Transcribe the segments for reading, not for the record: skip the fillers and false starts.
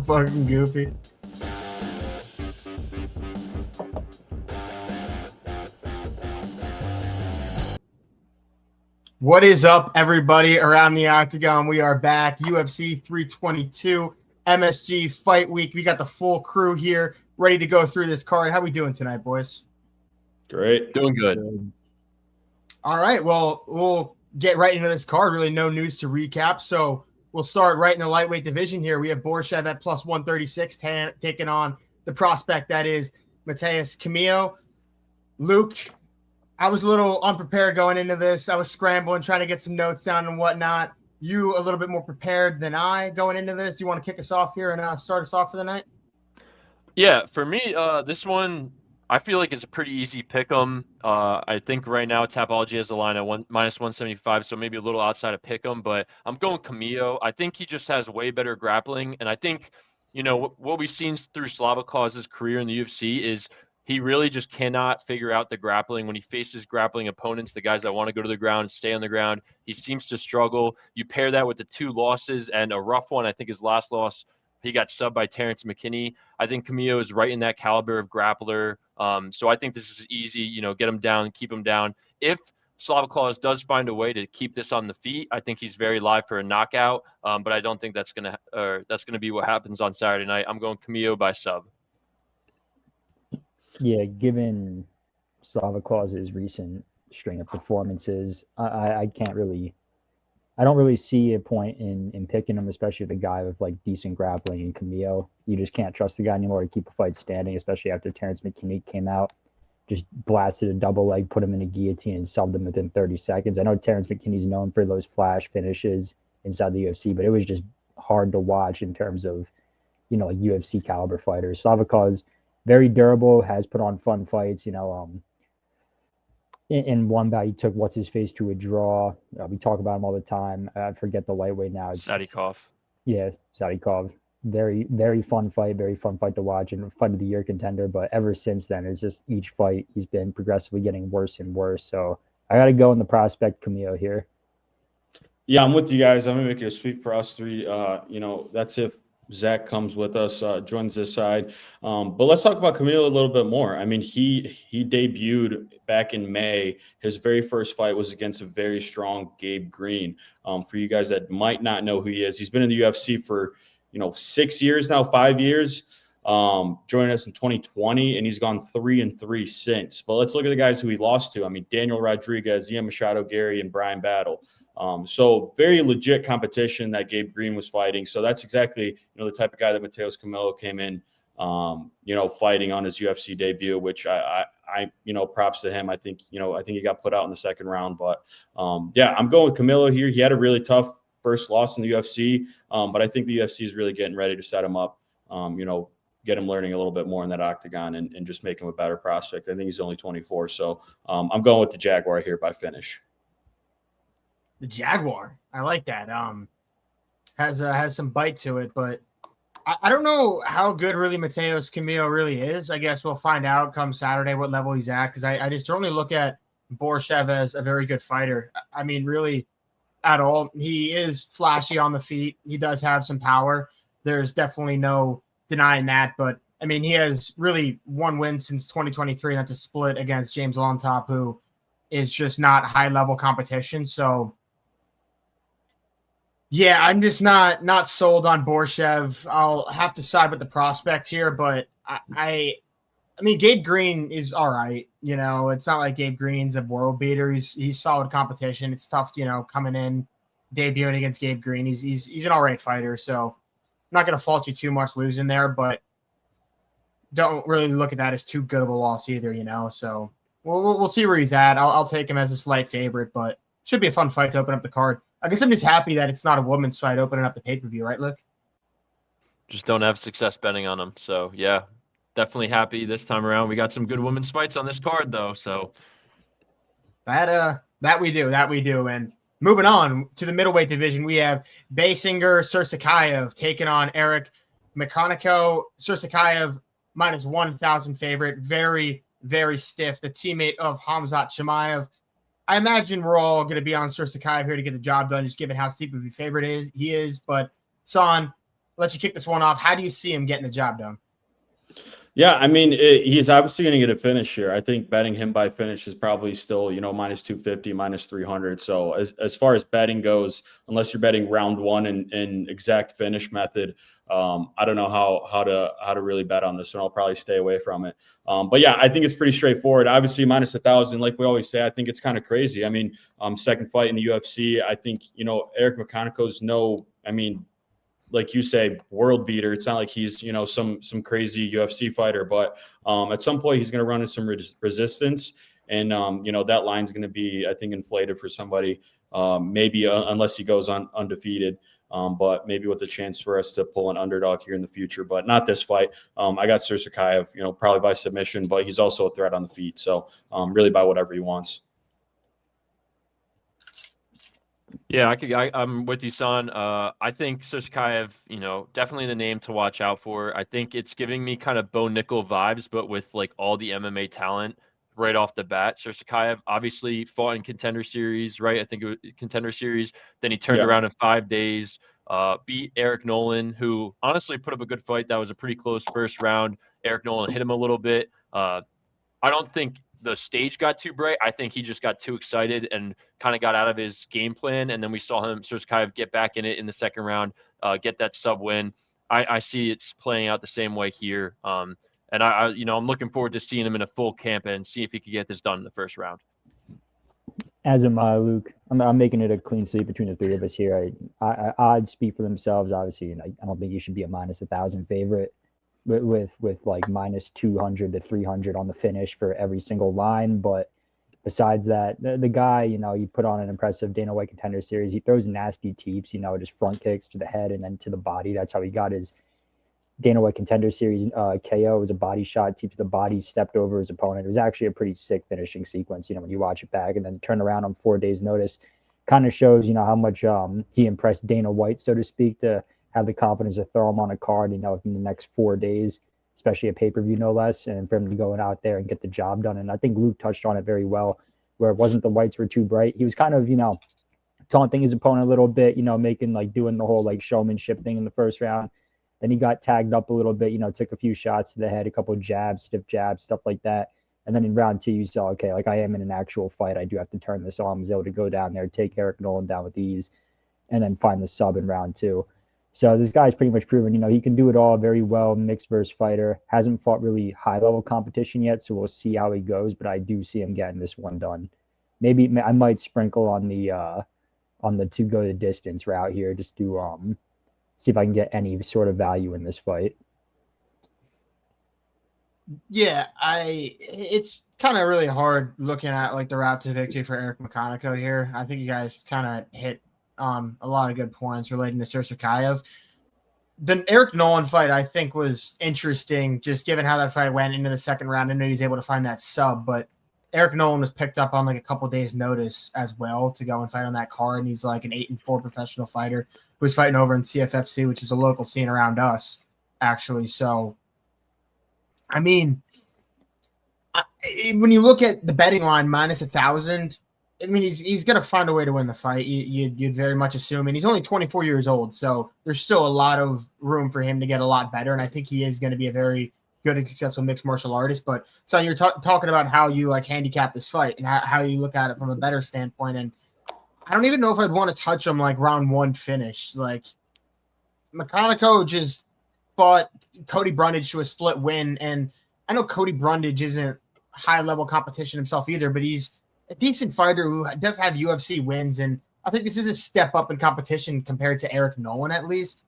fucking goofy. What is up, everybody around the octagon? We are back. UFC 322, MSG Fight Week. We got the full crew here, ready to go through this card. How we doing tonight, boys? Great. Doing good. All right. Well, we'll get right into this card. Really no news to recap. So we'll start right in the lightweight division here. We have Borshchev at plus 136, taking on the prospect that is Matheus Camilo. Luke, I was a little unprepared going into this. I was scrambling, trying to get some notes down and whatnot. You a little bit more prepared than I going into this. You want to kick us off here and start us off for the night? Yeah, for me, this one, I feel like it's a pretty easy pick 'em. I think right now Tapology has a line at minus 175, so maybe a little outside of pick 'em, but I'm going Camilo. I think he just has way better grappling, and I think, you know, what we've seen through Slavikov's career in the UFC is he really just cannot figure out the grappling. When he faces grappling opponents, the guys that want to go to the ground, stay on the ground, he seems to struggle. You pair that with the 2 losses and a rough one. I think his last loss, he got subbed by Terrence McKinney. I think Camilo is right in that caliber of grappler. So I think this is easy, you know, get him down, keep him down. If Slavikovs does find a way to keep this on the feet, I think he's very live for a knockout. But I don't think that's gonna be what happens on Saturday night. I'm going Camilo by sub. Yeah, given Slavikov's recent string of performances, I don't really see a point in picking him, especially with a guy with like decent grappling and Camilo. You just can't trust the guy anymore to keep a fight standing, especially after Terrence McKinney came out, just blasted a double leg, put him in a guillotine, and subbed him within 30 seconds. I know Terrence McKinney's known for those flash finishes inside the UFC, but it was just hard to watch in terms of, you know, like UFC caliber fighters. Slavikov's very durable, has put on fun fights. You know, in one bout, he took what's-his-face to a draw. We talk about him all the time. I forget the lightweight now. Sadikov. Yeah, Sadikov. Very, very fun fight to watch, and fight of the year contender. But ever since then, it's just each fight he's been progressively getting worse and worse. So I got to go in the prospect Camilo here. Yeah, I'm with you guys. I'm going to make it a sweep for us three. You know, that's if Zach comes with us, joins this side. But let's talk about Camilo a little bit more. I mean, he debuted back in May. His very first fight was against a very strong Gabe Green. For you guys that might not know who he is, he's been in the UFC for, 6 years now, 5 years. Joined us in 2020, and he's gone 3-3 since. But let's look at the guys who he lost to. I mean, Daniel Rodriguez, Ian Machado, Gary, and Brian Battle. So very legit competition that Gabe Green was fighting. So that's exactly, the type of guy that Matheus Camilo came in, fighting on his UFC debut, which I props to him. I think he got put out in the second round, but yeah, I'm going with Camilo here. He had a really tough first loss in the UFC, but I think the UFC is really getting ready to set him up, get him learning a little bit more in that octagon and just make him a better prospect. I think he's only 24. So I'm going with the Jaguar here by finish. The Jaguar. I like that. Has some bite to it, but I don't know how good really Matheus Camilo really is. I guess we'll find out come Saturday what level he's at, because I just generally look at Borshchev as a very good fighter. I mean, really at all. He is flashy on the feet. He does have some power. There's definitely no denying that, but I mean, he has really one win since 2023, and that's a split against James Lontop, who is just not high-level competition. So yeah, I'm just not sold on Borshchev. I'll have to side with the prospect here, but I mean, Gabe Green is all right. It's not like Gabe Green's a world beater. He's solid competition. It's tough, coming in, debuting against Gabe Green. He's an all right fighter, so I'm not going to fault you too much losing there, but don't really look at that as too good of a loss either, So we'll see where he's at. I'll take him as a slight favorite, but should be a fun fight to open up the card. I guess I'm just happy that it's not a woman's fight opening up the pay-per-view, right, Luke? Just don't have success betting on them. So, yeah, definitely happy this time around. We got some good women's fights on this card, though. So that we do. And moving on to the middleweight division, we have Baisangur Susurkaev taking on Eric McConico. Susurkaev minus 1,000 favorite. Very, very stiff. The teammate of Khamzat Chimaev. I imagine we're all going to be on Susurkaev here to get the job done, just given how steep of a favorite he is. But, Son, let you kick this one off. How do you see him getting the job done? Yeah, I mean, he's obviously going to get a finish here. I think betting him by finish is probably still, minus 250, minus 300. So as far as betting goes, unless you're betting round one and exact finish method, I don't know how to really bet on this one. I'll probably stay away from it. But yeah, I think it's pretty straightforward. Obviously, minus 1,000, like we always say, I think it's kind of crazy. I mean, second fight in the UFC, I think, Eric McConico's like you say, world beater. It's not like he's, some crazy UFC fighter, but at some point he's going to run into some resistance. And, that line's going to be, I think, inflated for somebody, maybe unless he goes undefeated, but maybe with the chance for us to pull an underdog here in the future, but not this fight. I got Susurkaev, probably by submission, but he's also a threat on the feet. So really by whatever he wants. Yeah, I'm with you, son. I think Susurkaev, definitely the name to watch out for. I think it's giving me kind of Bo Nickel vibes, but with like all the MMA talent right off the bat. Susurkaev obviously fought in Contender Series, right? I think it was Contender Series. Then he turned around in 5 days, beat Eric Nolan, who honestly put up a good fight. That was a pretty close first round. Eric Nolan hit him a little bit. I don't think the stage got too bright. I think he just got too excited and kind of got out of his game plan. And then we saw him, Susurkaev, get back in it in the second round, get that sub win. I see it's playing out the same way here. And I'm looking forward to seeing him in a full camp and see if he could get this done in the first round. As am I, Luke. I'm making it a clean sweep between the three of us here. Odds speak for themselves, obviously, and I don't think you should be a minus 1,000 favorite with like minus 200 to 300 on the finish for every single line. But besides that, the guy, he put on an impressive Dana White Contender Series. He throws nasty teeps, just front kicks to the head and then to the body. That's how he got his Dana White Contender Series KO. It was a body shot, teep to the body, stepped over his opponent. It was actually a pretty sick finishing sequence, when you watch it back, and then turn around on 4 days' notice. Kind of shows, how much he impressed Dana White, so to speak, to have the confidence to throw him on a card, in the next 4 days, especially a pay-per-view, no less, and for him to go out there and get the job done. And I think Luke touched on it very well, where it wasn't the whites were too bright. He was kind of, taunting his opponent a little bit, making doing the whole showmanship thing in the first round. Then he got tagged up a little bit, took a few shots to the head, a couple of jabs, stiff jabs, stuff like that. And then in round 2, you saw, okay, I am in an actual fight. I do have to turn this on. I was able to go down there, take Eric Nolan down with ease, and then find the sub in round 2. So this guy's pretty much proven, he can do it all very well, mixed versus fighter. Hasn't fought really high-level competition yet, so we'll see how he goes, but I do see him getting this one done. Maybe I might sprinkle on the to go the distance route here just to see if I can get any sort of value in this fight. Yeah, it's kind of really hard looking at the route to victory for Eric McConico here. I think you guys kind of hit a lot of good points relating to Susurkaev. The Eric Nolan fight, I think, was interesting, just given how that fight went into the second round. I know he was able to find that sub, but Eric Nolan was picked up on a couple days' notice as well to go and fight on that card, and he's an 8-4 professional fighter who's fighting over in CFFC, which is a local scene around us, actually. So, I mean, when you look at the betting line, minus 1,000, I mean, he's going to find a way to win the fight. You'd very much assume, and he's only 24 years old, so there's still a lot of room for him to get a lot better, and I think he is going to be a very good and successful mixed martial artist. But so you're talking about how you handicap this fight and how you look at it from a better standpoint, and I don't even know if I'd want to touch him round 1 finish. McConico just fought Cody Brundage to a split win, and I know Cody Brundage isn't high level competition himself either, but he's a decent fighter who does have UFC wins, and I think this is a step up in competition compared to Eric Nolan at least.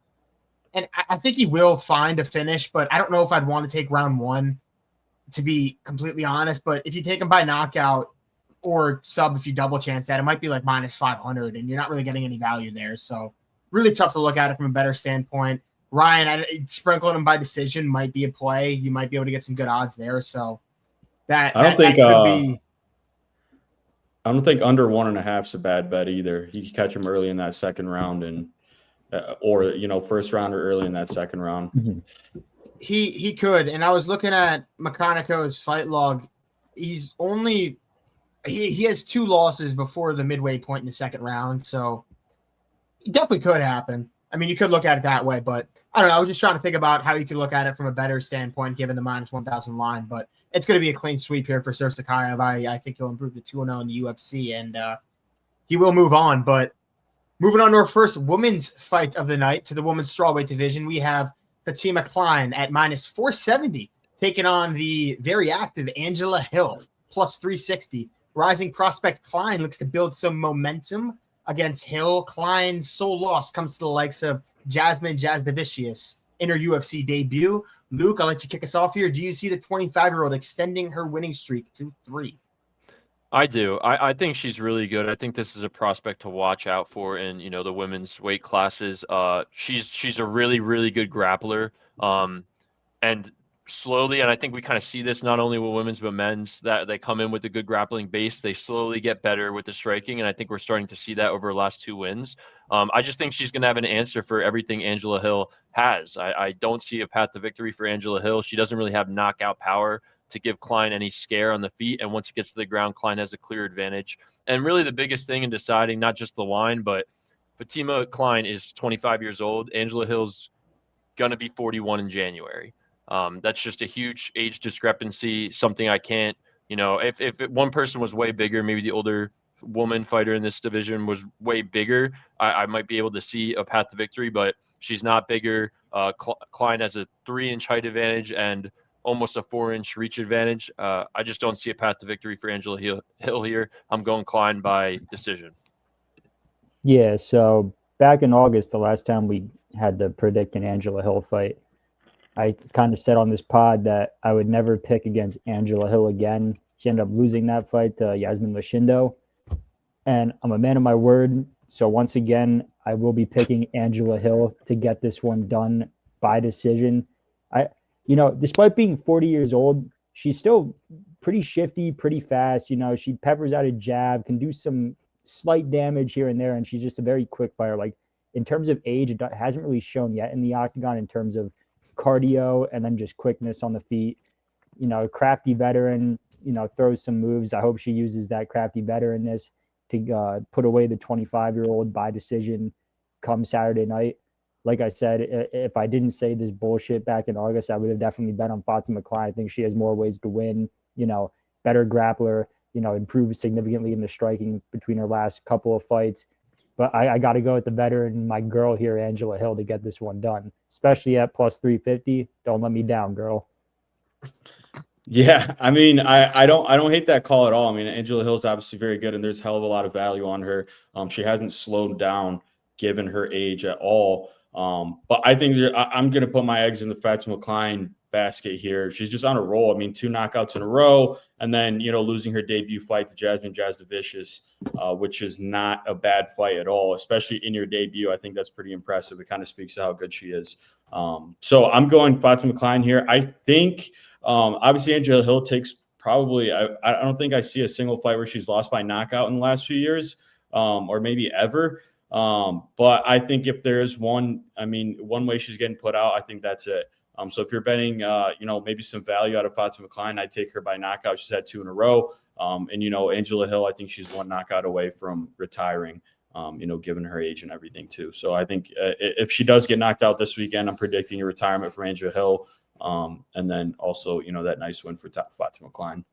And I think he will find a finish, but I don't know if I'd want to take round 1, to be completely honest. But if you take him by knockout or sub, if you double chance that, it might be minus 500, and you're not really getting any value there. So really tough to look at it from a better standpoint. Ryan, sprinkling him by decision might be a play. You might be able to get some good odds there. So that could be. I don't think under 1.5 is a bad bet either. You can catch him early in that second round, and or first round or early in that second round. Mm-hmm. He could. And I was looking at McConico's fight log. He's only he has 2 losses before the midway point in the second round, so it definitely could happen. I mean, you could look at it that way, but I don't know. I was just trying to think about how you could look at it from a better standpoint, given the minus 1,000 line. But it's going to be a clean sweep here for Susurkaev. I think he'll improve to 2-0 in the UFC, and he will move on. But moving on to our first women's fight of the night, to the women's strawweight division, we have Fatima Kline at minus 470, taking on the very active Angela Hill, plus 360. Rising prospect Kline looks to build some momentum against Hill. Kline's sole loss comes to the likes of Jasmine Jasdavicius in her UFC debut. Luke, I'll let you kick us off here. Do you see the 25-year-old extending her winning streak to 3? I do. I think she's really good. I think this is a prospect to watch out for in, the women's weight classes. She's a really, really good grappler. And slowly, and I think we kind of see this not only with women's but men's, that they come in with a good grappling base. They slowly get better with the striking, and I think we're starting to see that over the last 2 wins. I just think she's going to have an answer for everything Angela Hill has. I don't see a path to victory for Angela Hill. She doesn't really have knockout power to give Kline any scare on the feet, and once he gets to the ground, Kline has a clear advantage. And really the biggest thing in deciding not just the line, but Fatima Kline is 25 years old. Angela Hill's going to be 41 in January. That's just a huge age discrepancy, something I can't, if one person was way bigger, maybe the older woman fighter in this division was way bigger, I might be able to see a path to victory, but she's not bigger. Kline has a 3-inch height advantage and almost a 4-inch reach advantage. I just don't see a path to victory for Angela Hill here. I'm going Kline by decision. Yeah, so back in August, the last time we had to predict an Angela Hill fight, I kind of said on this pod that I would never pick against Angela Hill again. She ended up losing that fight to Yasmin Lashindo. And I'm a man of my word. So once again, I will be picking Angela Hill to get this one done by decision. Despite being 40 years old, she's still pretty shifty, pretty fast. She peppers out a jab, can do some slight damage here and there, and she's just a very quick fighter. Like, in terms of age, it hasn't really shown yet in the octagon in terms of cardio and then just quickness on the feet. Crafty veteran, throws some moves. I hope she uses that crafty veteranness to put away the 25-year-old by decision come Saturday night. Like I said, if I didn't say this bullshit back in August, I would have definitely bet on Fatima Kline. I think she has more ways to win, better grappler, improved significantly in the striking between her last couple of fights. But I got to go with the veteran, my girl here, Angela Hill, to get this one done, especially at plus 350. Don't let me down, girl. Yeah, I mean, I don't hate that call at all. I mean, Angela Hill's obviously very good, and there's a hell of a lot of value on her. She hasn't slowed down given her age at all. But I think I'm going to put my eggs in the Fatima Kline basket here. She's just on a roll. I mean, 2 knockouts in a row, and then, losing her debut fight to Jasmine Jasdavicius, which is not a bad fight at all, especially in your debut. I think that's pretty impressive. It kind of speaks to how good she is. So I'm going Fatima Kline here. I think, obviously, Angela Hill takes probably, I don't think I see a single fight where she's lost by knockout in the last few years, or maybe ever. But I think if there is one way she's getting put out, I think that's it. So if you're betting, maybe some value out of Fatima Kline, I'd take her by knockout. She's had 2 in a row. And Angela Hill, I think she's 1 knockout away from retiring, given her age and everything too. So I think if she does get knocked out this weekend, I'm predicting a retirement for Angela Hill. And then also, that nice win for Fatima Kline.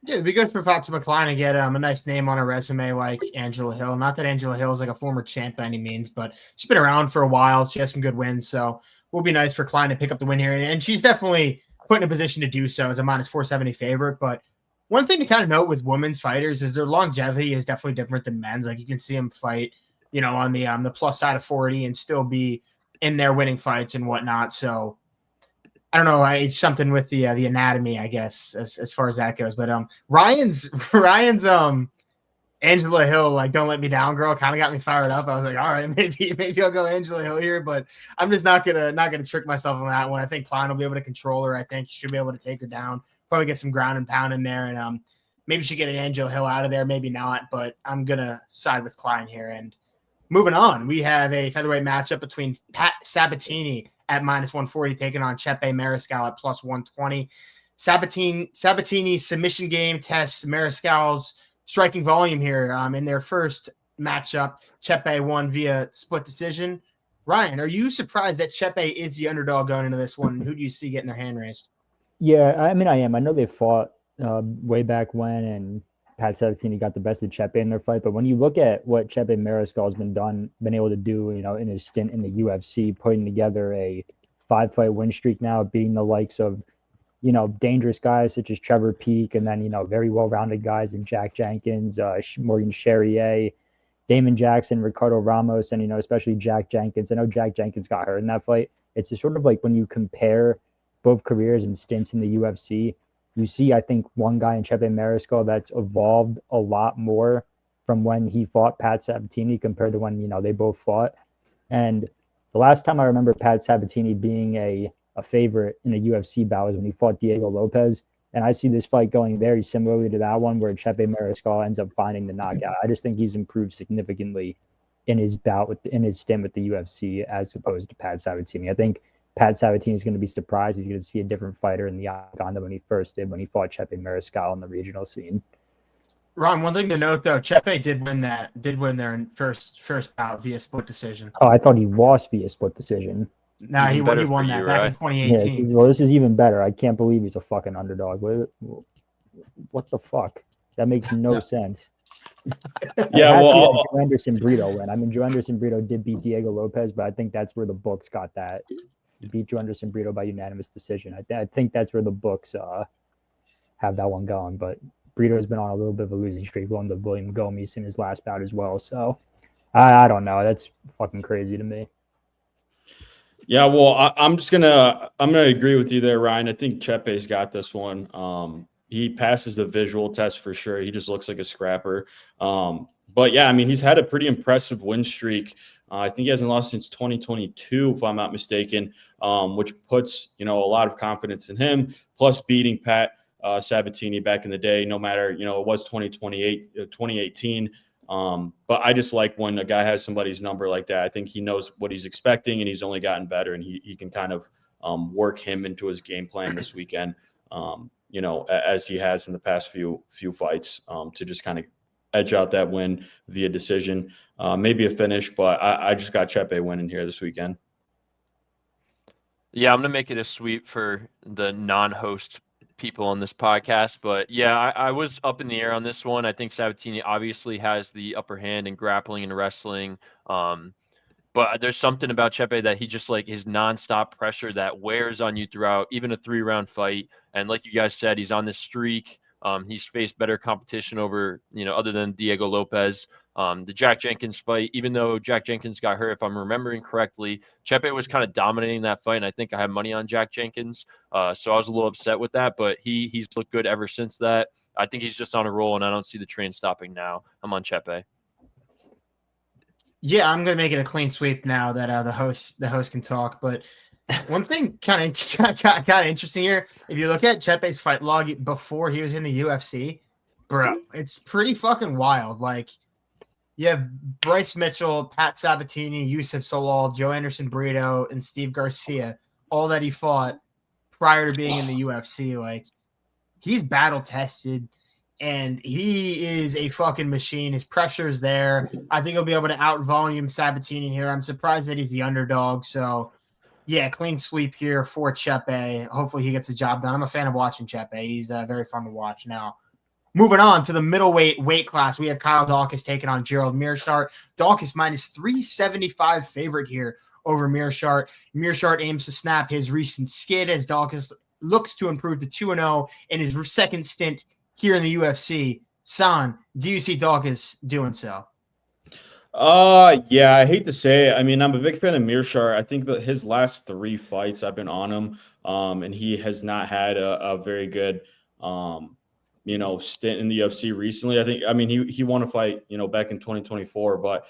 Yeah, it'd be good for Fatima Kline to get a nice name on her resume like Angela Hill. Not that Angela Hill is like a former champ by any means, but she's been around for a while. She has some good wins, so it will be nice for Kline to pick up the win here. And she's definitely put in a position to do so as a minus 470 favorite. But one thing to kind of note with women's fighters is their longevity is definitely different than men's. Like, you can see them fight, on the plus side of 40 and still be in there winning fights and whatnot. So I don't know. It's something with the anatomy, I guess, as far as that goes. But Ryan's Angela Hill, like, don't let me down, girl, kind of got me fired up. I was like, all right, maybe I'll go Angela Hill here, but I'm just not gonna trick myself on that one. I think Kline will be able to control her. I think she should be able to take her down, probably get some ground and pound in there, and maybe she get an Angela Hill out of there, maybe not. But I'm gonna side with Kline here. And moving on, we have a featherweight matchup between Pat Sabatini at minus 140 taking on Chepe Mariscal at plus 120. Sabatini's submission game tests Mariscal's striking volume here. In their first matchup, Chepe won via split decision. Ryan, are you surprised that Chepe is the underdog going into this one? Who do you see getting their hand raised? Yeah, I mean, I am. I know they fought way back when, and Pat Sabatini got the best of Chepe in their fight. But when you look at what Chepe Mariscal has been able to do, in his stint in the UFC, putting together a 5-fight win streak now, beating the likes of, dangerous guys such as Trevor Peake, and then, very well-rounded guys in Jack Jenkins, Morgan Charrier, Damon Jackson, Ricardo Ramos, and, especially Jack Jenkins. I know Jack Jenkins got hurt in that fight. It's just sort of like when you compare both careers and stints in the UFC, you see, I think, one guy in Chepe Mariscal that's evolved a lot more from when he fought Pat Sabatini compared to when, they both fought. And the last time I remember Pat Sabatini being a favorite in a UFC bout was when he fought Diego Lopez. And I see this fight going very similarly to that one, where Chepe Mariscal ends up finding the knockout. I just think he's improved significantly in his in his stint with the UFC as opposed to Pat Sabatini. I think Pat Sabatini is going to be surprised. He's going to see a different fighter in the octagon than when he first did when he fought Chepe Mariscal in the regional scene. Ron, one thing to note though, Chepe did win their first bout via split decision. Oh, I thought he lost via split decision. Nah, he won that back in 2018. Yeah, this is even better. I can't believe he's a fucking underdog. What the fuck? That makes no sense. Yeah, well, Joe Anderson Brito win. I mean, Joe Anderson Brito did beat Diego Lopez, but I think that's where the books got that. He beat Joe Anderson Brito by unanimous decision. I think that's where the books have that one going. But Brito's been on a little bit of a losing streak, going to William Gomes in his last bout as well. So I don't know. That's fucking crazy to me. Yeah, well, I'm gonna agree with you there, Ryan. I think Chepe's got this one. He passes the visual test for sure. He just looks like a scrapper. But yeah, I mean, he's had a pretty impressive win streak. I think he hasn't lost since 2022, if I'm not mistaken, which puts, a lot of confidence in him, plus beating Pat Sabatini back in the day, no matter, it was 2018. But I just like when a guy has somebody's number like that. I think he knows what he's expecting, and he's only gotten better, and he can kind of work him into his game plan this weekend, as he has in the past few fights, to just kind of edge out that win via decision, maybe a finish, but I just got Chepe winning here this weekend. Yeah, I'm going to make it a sweep for the non-host people on this podcast, but yeah, I was up in the air on this one. I think Sabatini obviously has the upper hand in grappling and wrestling, but there's something about Chepe that he just like his nonstop pressure that wears on you throughout even a 3-round fight. And like you guys said, he's on this streak. He's faced better competition over, other than Diego Lopez. The Jack Jenkins fight, even though Jack Jenkins got hurt, if I'm remembering correctly, Chepe was kind of dominating that fight, and I think I had money on Jack Jenkins. So I was a little upset with that, but he's looked good ever since that. I think he's just on a roll, and I don't see the train stopping now. I'm on Chepe. Yeah, I'm gonna make it a clean sweep now that the host can talk. But one thing kind of interesting here, if you look at Chepe's fight log before he was in the UFC, bro, it's pretty fucking wild. Like, you have Bryce Mitchell, Pat Sabatini, Yusuf Solal, Joe Anderson Brito, and Steve Garcia, all that he fought prior to being in the UFC. Like, he's battle tested, and he is a fucking machine. His pressure is there. I think he'll be able to out-volume Sabatini here. I'm surprised that he's the underdog. So, yeah, clean sweep here for Chepe. Hopefully he gets the job done. I'm a fan of watching Chepe. He's very fun to watch now. Moving on to the middleweight weight class, we have Kyle Daukaus taking on Gerald Meerschaert. Daukaus minus 375 favorite here over Meerschaert. Meerschaert aims to snap his recent skid as Daukaus looks to improve to 2-0 in his second stint here in the UFC. San, do you see Daukaus doing so? Yeah, I hate to say it. I mean, I'm a big fan of Meerschaert. I think that his last 3 fights I've been on him, and he has not had a very good stint in the UFC recently. He won a fight, back in 2024, but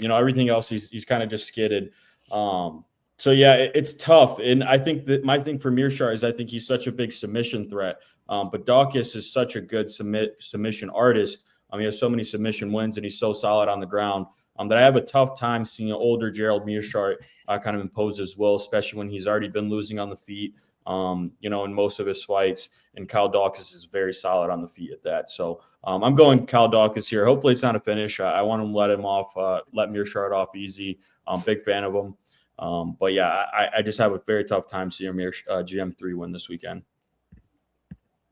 everything else he's kind of just skidded. So yeah, it's tough. And I think that my thing for Meerschaert is I think he's such a big submission threat. But Daukaus is such a good submission artist. He has so many submission wins, and he's so solid on the ground that I have a tough time seeing an older Gerald Meerschaert kind of impose his will, especially when he's already been losing on the feet. in most of his fights. And Kyle Daukaus is very solid on the feet at that. So I'm going Kyle Daukaus here. Hopefully it's not a finish. I want him to let Meerschaert off easy. I'm a big fan of him. But yeah, I just have a very tough time seeing GM3 win this weekend.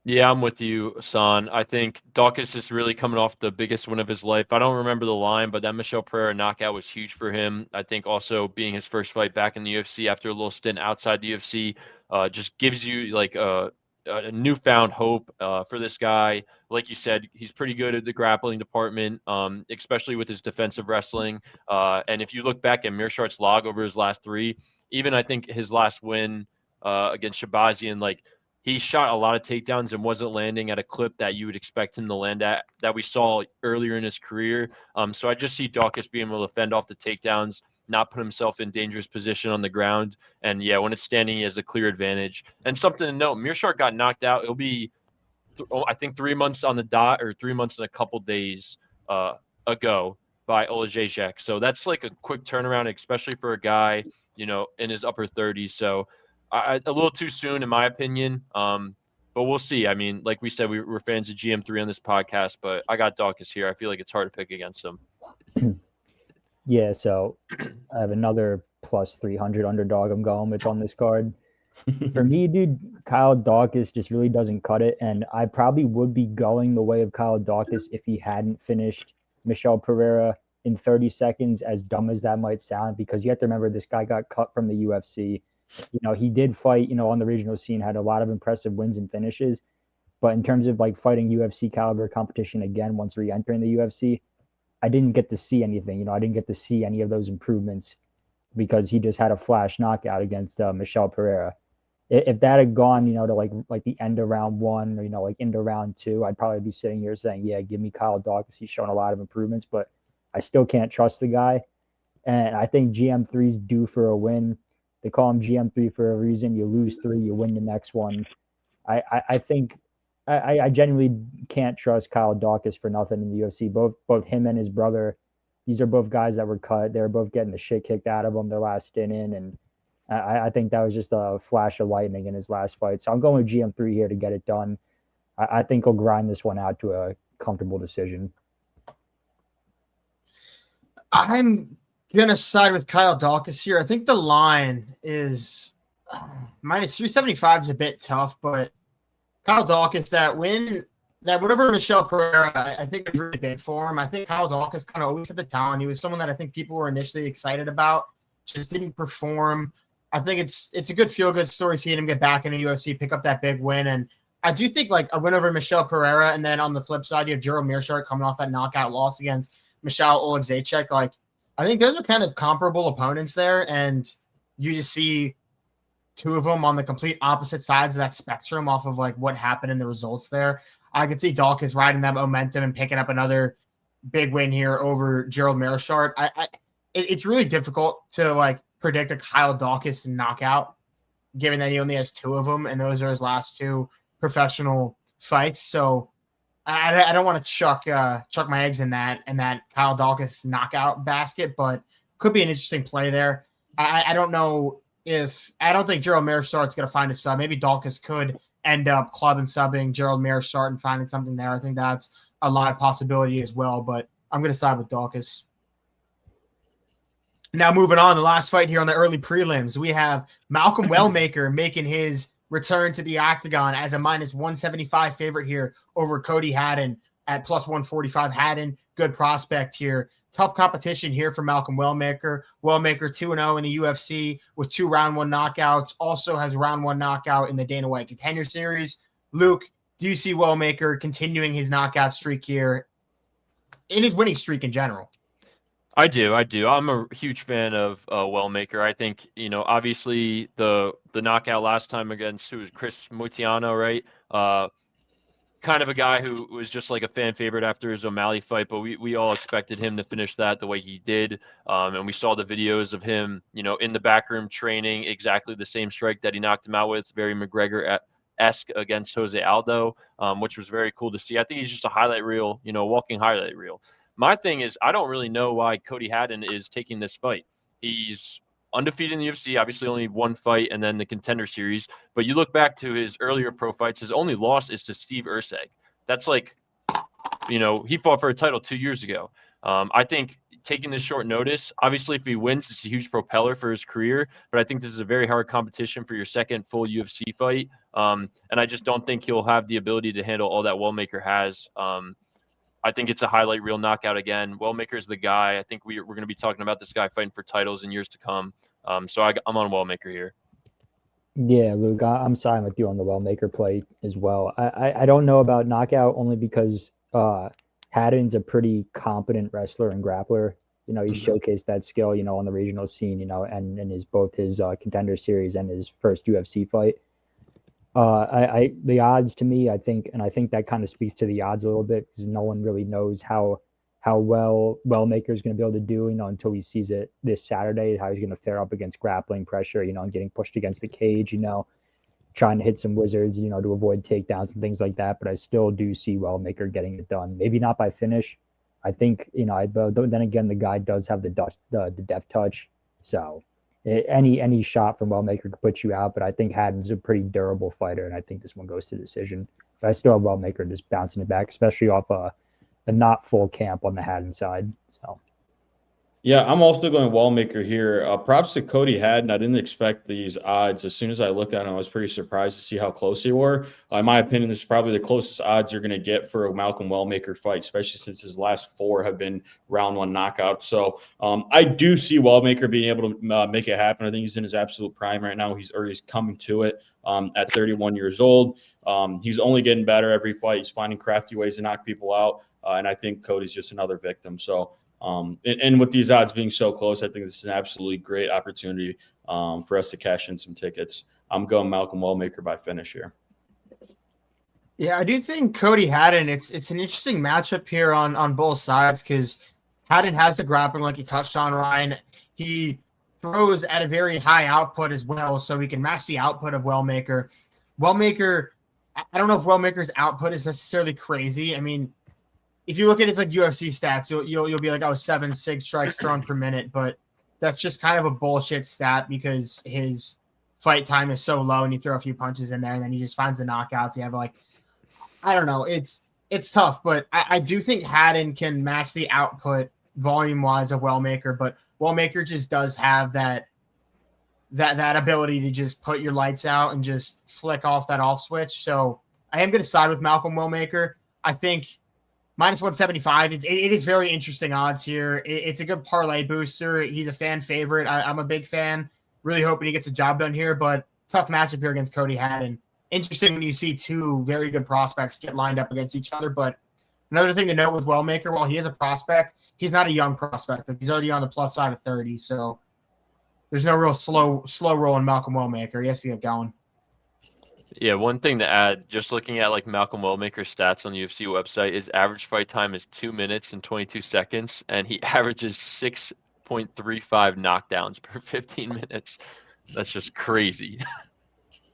Yeah, I'm with you, San. I think Daukaus is really coming off the biggest win of his life. I don't remember the line, but that Michel Pereira knockout was huge for him. I think also being his first fight back in the UFC after a little stint outside the UFC just gives you like a newfound hope for this guy. Like you said, he's pretty good at the grappling department, especially with his defensive wrestling. And if you look back at Meerschaert's log over his last three, even I think his last win against Shabazian, like, he shot a lot of takedowns and wasn't landing at a clip that you would expect him to land at, that we saw earlier in his career. So I just see Daukaus being able to fend off the takedowns, not put himself in dangerous position on the ground. And yeah, when it's standing, he has a clear advantage. And something to note, Meerschaert got knocked out. It'll be, I think, 3 months on the dot, or 3 months and a couple days ago by Olajejek. So that's like a quick turnaround, especially for a guy, in his upper 30s. So a little too soon, in my opinion. But we'll see. I mean, like we said, we're fans of GM3 on this podcast, but I got Daukaus here. I feel like it's hard to pick against him. Yeah, so I have another plus 300 underdog I'm going with on this card. For me, dude, Kyle Daukaus just really doesn't cut it, and I probably would be going the way of Kyle Daukaus if he hadn't finished Michel Pereira in 30 seconds, as dumb as that might sound, because you have to remember this guy got cut from the UFC. He did fight, on the regional scene, had a lot of impressive wins and finishes. But in terms of like fighting UFC caliber competition again, once re-entering the UFC, I didn't get to see anything. I didn't get to see any of those improvements because he just had a flash knockout against Michel Pereira. If that had gone, to like the end of round one, or, like into round two, I'd probably be sitting here saying, yeah, give me Kyle Daukaus. He's shown a lot of improvements, but I still can't trust the guy. And I think GM3's due for a win. They call him GM3 for a reason. You lose 3, you win the next one. I think I genuinely can't trust Kyle Daukaus for nothing in the UFC. Both him and his brother, these are both guys that were cut. They were both getting the shit kicked out of them their last stint in, and I think that was just a flash of lightning in his last fight. So I'm going with GM3 here to get it done. I think he'll grind this one out to a comfortable decision. I'm gonna side with Kyle Daukaus here. I think the line is minus 375 is a bit tough, but Kyle Daukaus, that win over Michel Pereira, I think is really big for him. I think Kyle Daukaus kind of always had the talent. He was someone that I think people were initially excited about, just didn't perform. I think it's a good feel-good story seeing him get back in the UFC, pick up that big win. And I do think like a win over Michel Pereira, and then on the flip side, you have Gerald Meerschaert coming off that knockout loss against Michal Olajejek. Like, I think those are kind of comparable opponents there, and you just see two of them on the complete opposite sides of that spectrum off of like what happened in the results there. I could see Daukaus riding that momentum and picking up another big win here over Gerald Meerschaert. It's really difficult to like predict a Kyle Daukaus knockout, given that he only has 2 of them, and those are his last 2 professional fights. So I don't want to chuck my eggs in that Kyle Daukaus knockout basket, but could be an interesting play there. I don't know I don't think Gerald Meerschaert's going to find a sub. Maybe Daukaus could end up club and subbing Gerald Meerschaert and finding something there. I think that's a live possibility as well, but I'm going to side with Daukaus. Now moving on, the last fight here on the early prelims, we have Malcolm Wellmaker making his return to the octagon as a minus 175 favorite here over Cody Haddon at plus 145. Haddon, good prospect here. Tough competition here for Malcolm Wellmaker. Wellmaker 2-0 in the UFC with 2 round 1 knockouts. Also has round 1 knockout in the Dana White Contender Series. Luke, do you see Wellmaker continuing his knockout streak here in his winning streak in general? I do. I'm a huge fan of Wellmaker. I think, obviously the knockout last time against Chris Mutiano, right? Kind of a guy who was just like a fan favorite after his O'Malley fight, but we all expected him to finish that the way he did. And we saw the videos of him, in the back room training exactly the same strike that he knocked him out with, very McGregor-esque against Jose Aldo, which was very cool to see. I think he's just a highlight reel, walking highlight reel. My thing is, I don't really know why Cody Haddon is taking this fight. He's undefeated in the UFC, obviously only one fight, and then the Contender Series. But you look back to his earlier pro fights, his only loss is to Steve Erceg. That's like, he fought for a title 2 years ago. I think taking this short notice, obviously if he wins, it's a huge propeller for his career, but I think this is a very hard competition for your second full UFC fight. And I just don't think he'll have the ability to handle all that Wellmaker has. I think it's a highlight reel knockout again. Wellmaker's the guy. I think we're going to be talking about this guy fighting for titles in years to come. So I'm on Wellmaker here. Yeah, Luke, I'm siding with you on the Wellmaker play as well. I don't know about knockout only because Haddon's a pretty competent wrestler and grappler. He showcased that skill, on the regional scene, and in both his Contender Series and his first UFC fight. The odds to me, I think that kind of speaks to the odds a little bit because no one really knows how well Wellmaker is going to be able to do, until he sees it this Saturday, how he's going to fare up against grappling pressure, and getting pushed against the cage, trying to hit some wizards, to avoid takedowns and things like that. But I still do see Wellmaker getting it done. Maybe not by finish. I think, then again, the guy does have the deft touch. So any shot from Wellmaker could put you out, but I think Haddon's a pretty durable fighter, and I think this one goes to decision. But I still have Wellmaker just bouncing it back, especially off a not full camp on the Haddon side. So. Yeah, I'm also going Wellmaker here. Props to Cody Haddon. I didn't expect these odds. As soon as I looked at them, I was pretty surprised to see how close they were. In my opinion, this is probably the closest odds you're going to get for a Malcolm Wellmaker fight, especially since his last 4 have been round 1 knockouts. So I do see Wellmaker being able to make it happen. I think he's in his absolute prime right now. He's coming to it at 31 years old. He's only getting better every fight. He's finding crafty ways to knock people out. And I think Cody's just another victim. So and with these odds being so close, I think this is an absolutely great opportunity for us to cash in some tickets. I'm going Malcolm Wellmaker by finish here. Yeah, I do think Cody Haddon, it's an interesting matchup here on both sides because Haddon has the grappling like you touched on, Ryan. He throws at a very high output as well, so he can match the output of Wellmaker. Wellmaker, I don't know if Wellmaker's output is necessarily crazy. I mean, if you look at his like UFC stats, you'll be like, 7-6 strikes thrown per minute, but that's just kind of a bullshit stat because his fight time is so low and you throw a few punches in there and then he just finds the knockouts. You have I don't know. It's tough, but I do think Haddon can match the output volume wise of Wellmaker, but Wellmaker just does have that ability to just put your lights out and just flick off that off switch. So I am going to side with Malcolm Wellmaker. I think minus 175. It is very interesting odds here. It's a good parlay booster. He's a fan favorite. I'm a big fan. Really hoping he gets a job done here, but tough matchup here against Cody Haddon. Interesting when you see 2 very good prospects get lined up against each other. But another thing to note with Wellmaker, while he is a prospect, he's not a young prospect. He's already on the plus side of 30. So there's no real slow roll in Malcolm Wellmaker. He has to get going. Yeah, one thing to add, just looking at like Malcolm Wellmaker's stats on the UFC website, his average fight time is 2 minutes and 22 seconds, and he averages 6.35 knockdowns per 15 minutes. That's just crazy.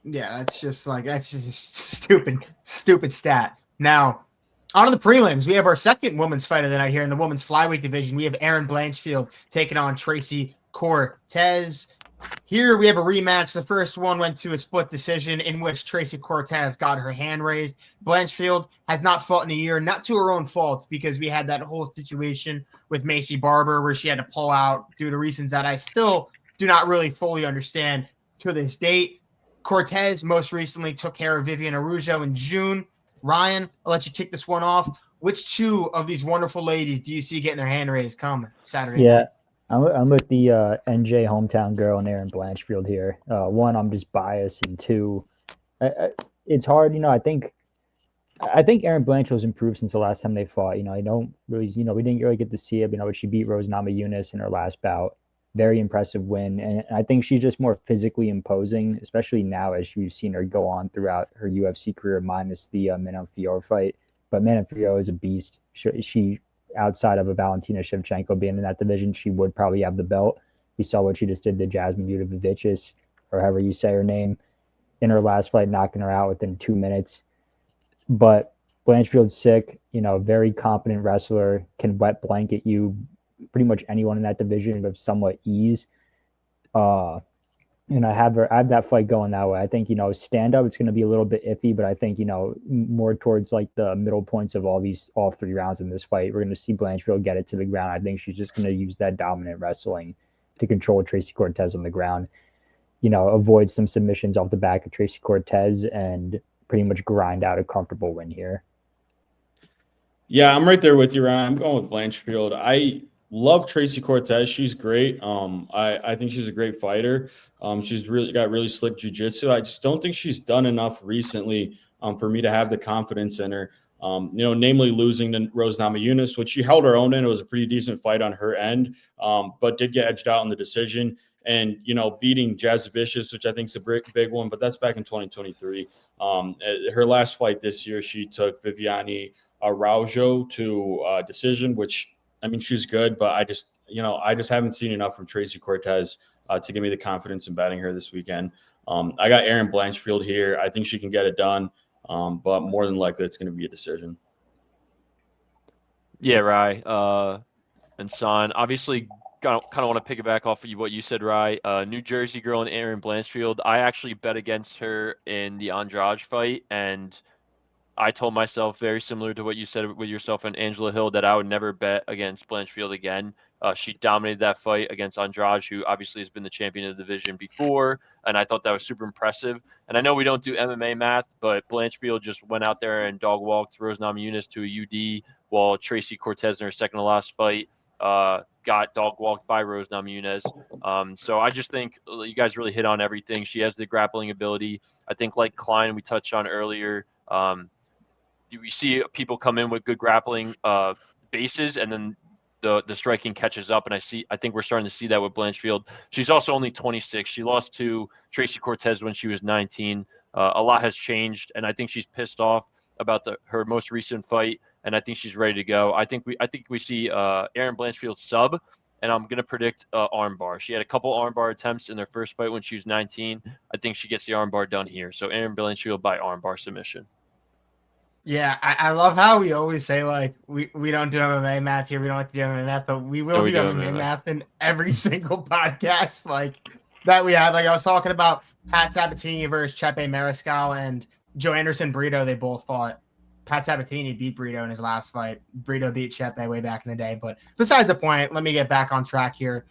Yeah, that's just a stupid stat. Now, on to the prelims. We have our second women's fight of the night here in the women's flyweight division. We have Erin Blanchfield taking on Tracy Cortez. Here we have a rematch. The first one went to a split decision in which Tracy Cortez got her hand raised. Blanchfield has not fought in a year, not to her own fault, because we had that whole situation with Macy Barber where she had to pull out due to reasons that I still do not really fully understand to this date. Cortez most recently took care of Vivian Araujo in June. Ryan, I'll let you kick this one off. Which 2 of these wonderful ladies do you see getting their hand raised come Saturday night? I'm with the NJ hometown girl and Erin Blanchfield here. 1, I'm just biased, and 2, it's hard. I think Erin Blanchfield's improved since the last time they fought. I don't really, we didn't really get to see it. But she beat Rose Namajunas in her last bout. Very impressive win, and I think she's just more physically imposing, especially now as we've seen her go on throughout her UFC career, minus the Manon Fiorot fight. But Manon Fiorot is a beast. She outside of a Valentina Shevchenko being in that division, she would probably have the belt. We saw what she just did to Jasmine Judovic, or however you say her name, in her last fight, knocking her out within 2 minutes. But Blanchfield's sick, very competent wrestler, can wet blanket you, pretty much anyone in that division with somewhat ease. And I have that fight going that way. I think, stand up, it's going to be a little bit iffy, but I think, more towards like the middle points of all 3 rounds in this fight, we're going to see Blanchfield get it to the ground. I think she's just going to use that dominant wrestling to control Tracy Cortez on the ground, avoid some submissions off the back of Tracy Cortez and pretty much grind out a comfortable win here. Yeah, I'm right there with you, Ryan. I'm going with Blanchfield. I love Tracy Cortez. She's great. I think she's a great fighter. She's got really slick jiu-jitsu. I just don't think she's done enough recently for me to have the confidence in her. Namely losing to Rose Namajunas, which she held her own in. It was a pretty decent fight on her end, but did get edged out in the decision. And, beating Jazz Vicious, which I think is a big one, but that's back in 2023. Her last fight this year, she took Viviane Araujo to decision, which, I mean, she's good, but I just haven't seen enough from Tracy Cortez to give me the confidence in betting her this weekend. I got Erin Blanchfield here. I think she can get it done, but more than likely it's going to be a decision. Yeah, Rye and Son. Obviously, kind of want to piggyback off of what you said, Rye. New Jersey girl and Erin Blanchfield. I actually bet against her in the Andrade fight, and I told myself, very similar to what you said with yourself and Angela Hill, that I would never bet against Blanchfield again. She dominated that fight against Andrade, who obviously has been the champion of the division before, and I thought that was super impressive. And I know we don't do MMA math, but Blanchfield just went out there and dog walked Rose Namajunas to a UD, while Tracy Cortez in her second to last fight got dog walked by Rose Namajunas. So I just think you guys really hit on everything. She has the grappling ability. I think like Kline we touched on earlier, we see people come in with good grappling bases, and then the striking catches up. And I think we're starting to see that with Blanchfield. She's also only 26. She lost to Tracy Cortez when she was 19. A lot has changed, and I think she's pissed off about her most recent fight, and I think she's ready to go. I think we see Erin Blanchfield sub, and I'm gonna predict armbar. She had a couple armbar attempts in their first fight when she was 19. I think she gets the armbar done here. So Erin Blanchfield by armbar submission. Yeah, I love how we always say, like, we don't do MMA math here. We don't like to do MMA math, but we will do MMA math in every single podcast, like, that we had. Like, I was talking about Pat Sabatini versus Chepe Mariscal and Joe Anderson Brito. They both fought. Pat Sabatini beat Brito in his last fight. Brito beat Chepe way back in the day. But besides the point, let me get back on track here.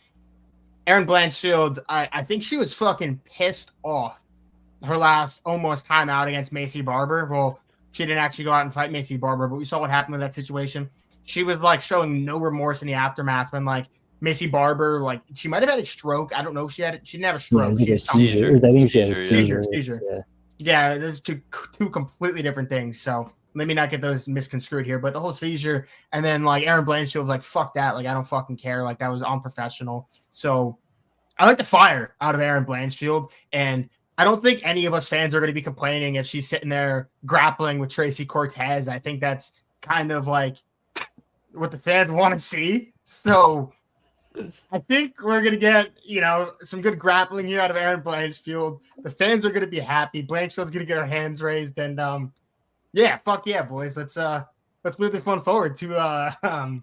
Erin Blanchfield, I think she was fucking pissed off her last almost time out against Macy Barber. Well, she didn't actually go out and fight Macy Barber, but we saw what happened with that situation. She was like showing no remorse in the aftermath when like Macy Barber, like she might have had a stroke. I don't know if she didn't have a stroke. Yeah, it was like a seizure. I think she had a seizure. Yeah, there's two completely different things. So let me not get those misconstrued here. But the whole seizure, and then like Erin Blanchfield was like, fuck that. Like, I don't fucking care. Like, that was unprofessional. So I like the fire out of Erin Blanchfield. And I don't think any of us fans are going to be complaining if she's sitting there grappling with Tracy Cortez. I think that's kind of like what the fans want to see. So I think we're going to get, some good grappling here out of Erin Blanchfield. The fans are going to be happy. Blanchfield's going to get her hands raised. And yeah, fuck yeah, boys. Let's move this one forward to the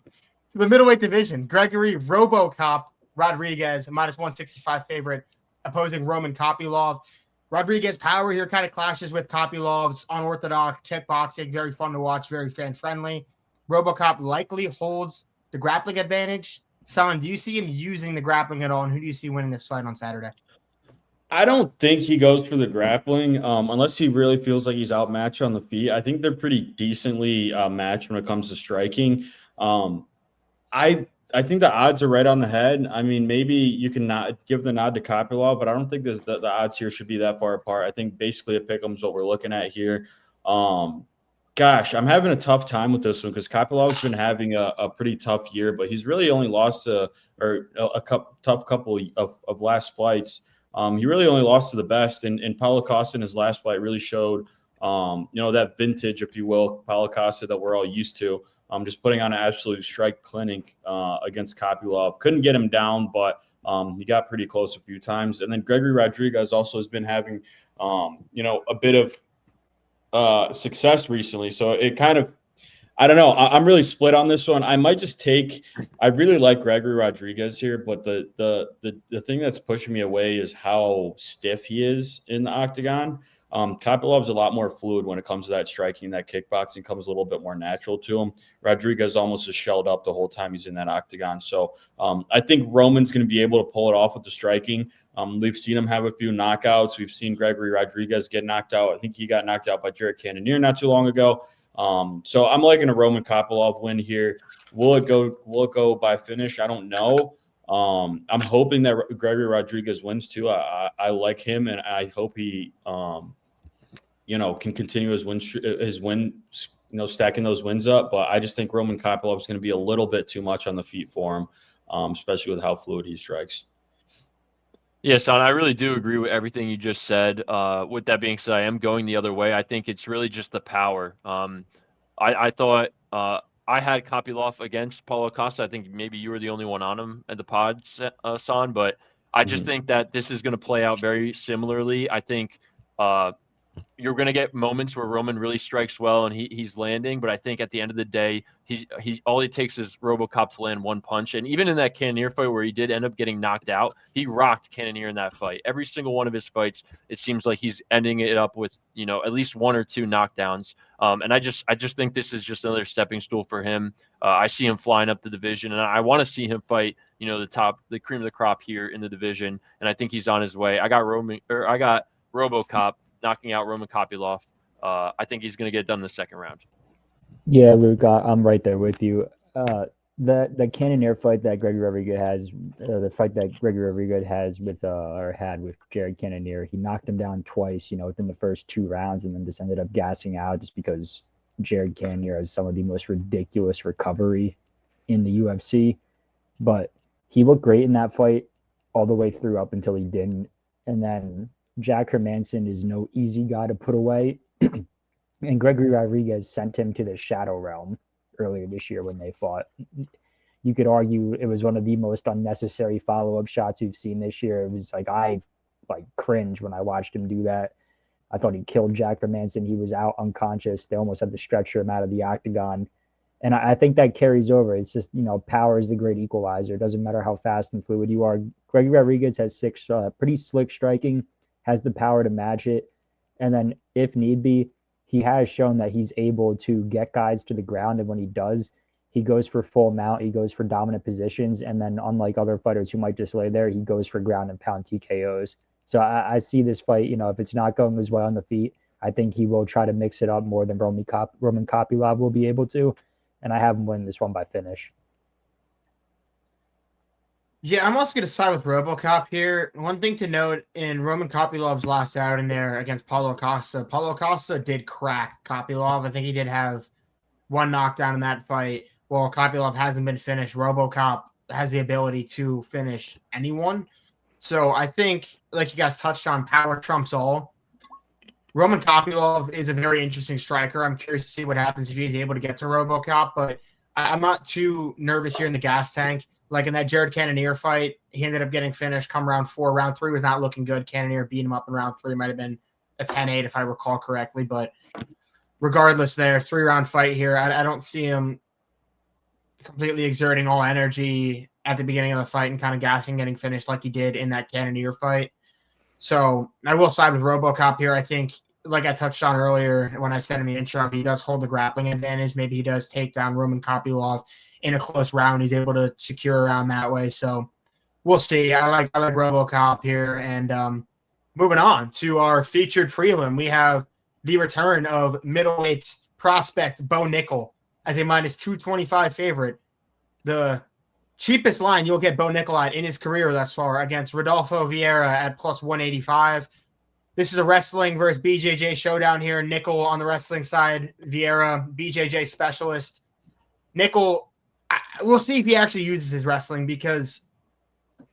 middleweight division. Gregory RoboCop Rodriguez, -165 favorite, opposing Roman Kopylov. Rodriguez power here kind of clashes with Kopylov's unorthodox kickboxing. Very fun to watch, very fan-friendly. RoboCop likely holds the grappling advantage. Son, do you see him using the grappling at all, and who do you see winning this fight on Saturday? I don't think he goes for the grappling unless he really feels like he's outmatched on the feet. I think they're pretty decently matched when it comes to striking. I think the odds are right on the head. I mean, maybe you can not give the nod to Kopylov, but I don't think the odds here should be that far apart. I think basically a pick'em is what we're looking at here. Gosh, I'm having a tough time with this one because Kopylov's been having a pretty tough year, but he's really only lost a tough couple of last fights. He really only lost to the best, and Paulo Costa in his last fight really showed, that vintage, if you will, Paulo Costa that we're all used to. Just putting on an absolute strike clinic against Kopylov. Couldn't get him down, but he got pretty close a few times. And then Gregory Rodriguez also has been having, a bit of success recently. So it kind of, I don't know. I'm really split on this one. I might just take. I really like Gregory Rodriguez here, but the thing that's pushing me away is how stiff he is in the octagon. Kapilov's a lot more fluid when it comes to that striking. That kickboxing comes a little bit more natural to him. Rodriguez almost is shelled up the whole time he's in that octagon. So I think Roman's going to be able to pull it off with the striking. We've seen him have a few knockouts. We've seen Gregory Rodriguez get knocked out. I think he got knocked out by Jared Cannonier not too long ago. So I'm liking a Roman Kopylov win here. Will it go by finish? I don't know. I'm hoping that Gregory Rodriguez wins too. I like him, and I hope he, can continue his win, stacking those wins up. But I just think Roman Kopylov is going to be a little bit too much on the feet for him, especially with how fluid he strikes. Yeah, Son, I really do agree with everything you just said. With that being said, I am going the other way. I think it's really just the power. I thought I had Kopylov against Paulo Costa. I think maybe you were the only one on him at the pod, Son, but I just think that this is going to play out very similarly. I think you're going to get moments where Roman really strikes well and he's landing, but I think at the end of the day, he all it takes is RoboCop to land one punch. And even in that Cannonier fight where he did end up getting knocked out, he rocked Cannonier in that fight. Every single one of his fights, it seems like he's ending it up with, at least one or two knockdowns. And I just think this is just another stepping stool for him. I see him flying up the division, and I want to see him fight, the cream of the crop here in the division. And I think he's on his way. I got RoboCop knocking out Roman Kopylov. I think he's going to get done in the second round. Yeah, Luke, I'm right there with you. The Cannonier fight that Gregory Rodriguez has, the fight that Gregory Rodriguez has had with Jared Cannonier, he knocked him down twice, within the first 2 rounds, and then just ended up gassing out just because Jared Cannonier has some of the most ridiculous recovery in the UFC. But he looked great in that fight all the way through up until he didn't. And then Jack Hermanson is no easy guy to put away. And Gregory Rodriguez sent him to the shadow realm earlier this year when they fought. You could argue it was one of the most unnecessary follow-up shots we've seen this year. It was like I cringed when I watched him do that. I thought he killed Jack Hermanson. He was out unconscious. They almost had to stretcher him out of the octagon. And I think that carries over. It's just, power is the great equalizer. It doesn't matter how fast and fluid you are. Gregory Rodriguez has pretty slick striking, has the power to match it. And then if need be, he has shown that he's able to get guys to the ground. And when he does, he goes for full mount. He goes for dominant positions. And then unlike other fighters who might just lay there, he goes for ground and pound TKOs. So I see this fight, if it's not going as well on the feet, I think he will try to mix it up more than Roman Kopylov will be able to. And I have him win this one by finish. Yeah, I'm also going to side with RoboCop here. One thing to note in Roman Kopylov's last outing there against Paulo Costa did crack Kopylov. I think he did have one knockdown in that fight. While Kopylov hasn't been finished, RoboCop has the ability to finish anyone. So I think, like you guys touched on, power trumps all. Roman Kopylov is a very interesting striker. I'm curious to see what happens if he's able to get to RoboCop, but I'm not too nervous here in the gas tank. Like in that Jared Cannonier fight, he ended up getting finished come round 4. Round 3 was not looking good. Cannonier beat him up in round 3. Might have been a 10-8 if I recall correctly. But regardless there, 3-round fight here. I don't see him completely exerting all energy at the beginning of the fight and kind of gassing, getting finished like he did in that Cannonier fight. So I will side with RoboCop here. I think, like I touched on earlier when I said in the intro, he does hold the grappling advantage. Maybe he does take down Roman Kopylov in a close round. He's able to secure around that way. So we'll see. I like RoboCop here. And moving on to our featured prelim, we have the return of middleweight prospect Bo Nickel as a minus 225 favorite. The cheapest line you'll get Bo Nickel at in his career thus far against Rodolfo Vieira at plus 185. This is a wrestling versus BJJ showdown here. Nickel on the wrestling side, Vieira, BJJ specialist. Nickel, we'll see if he actually uses his wrestling, because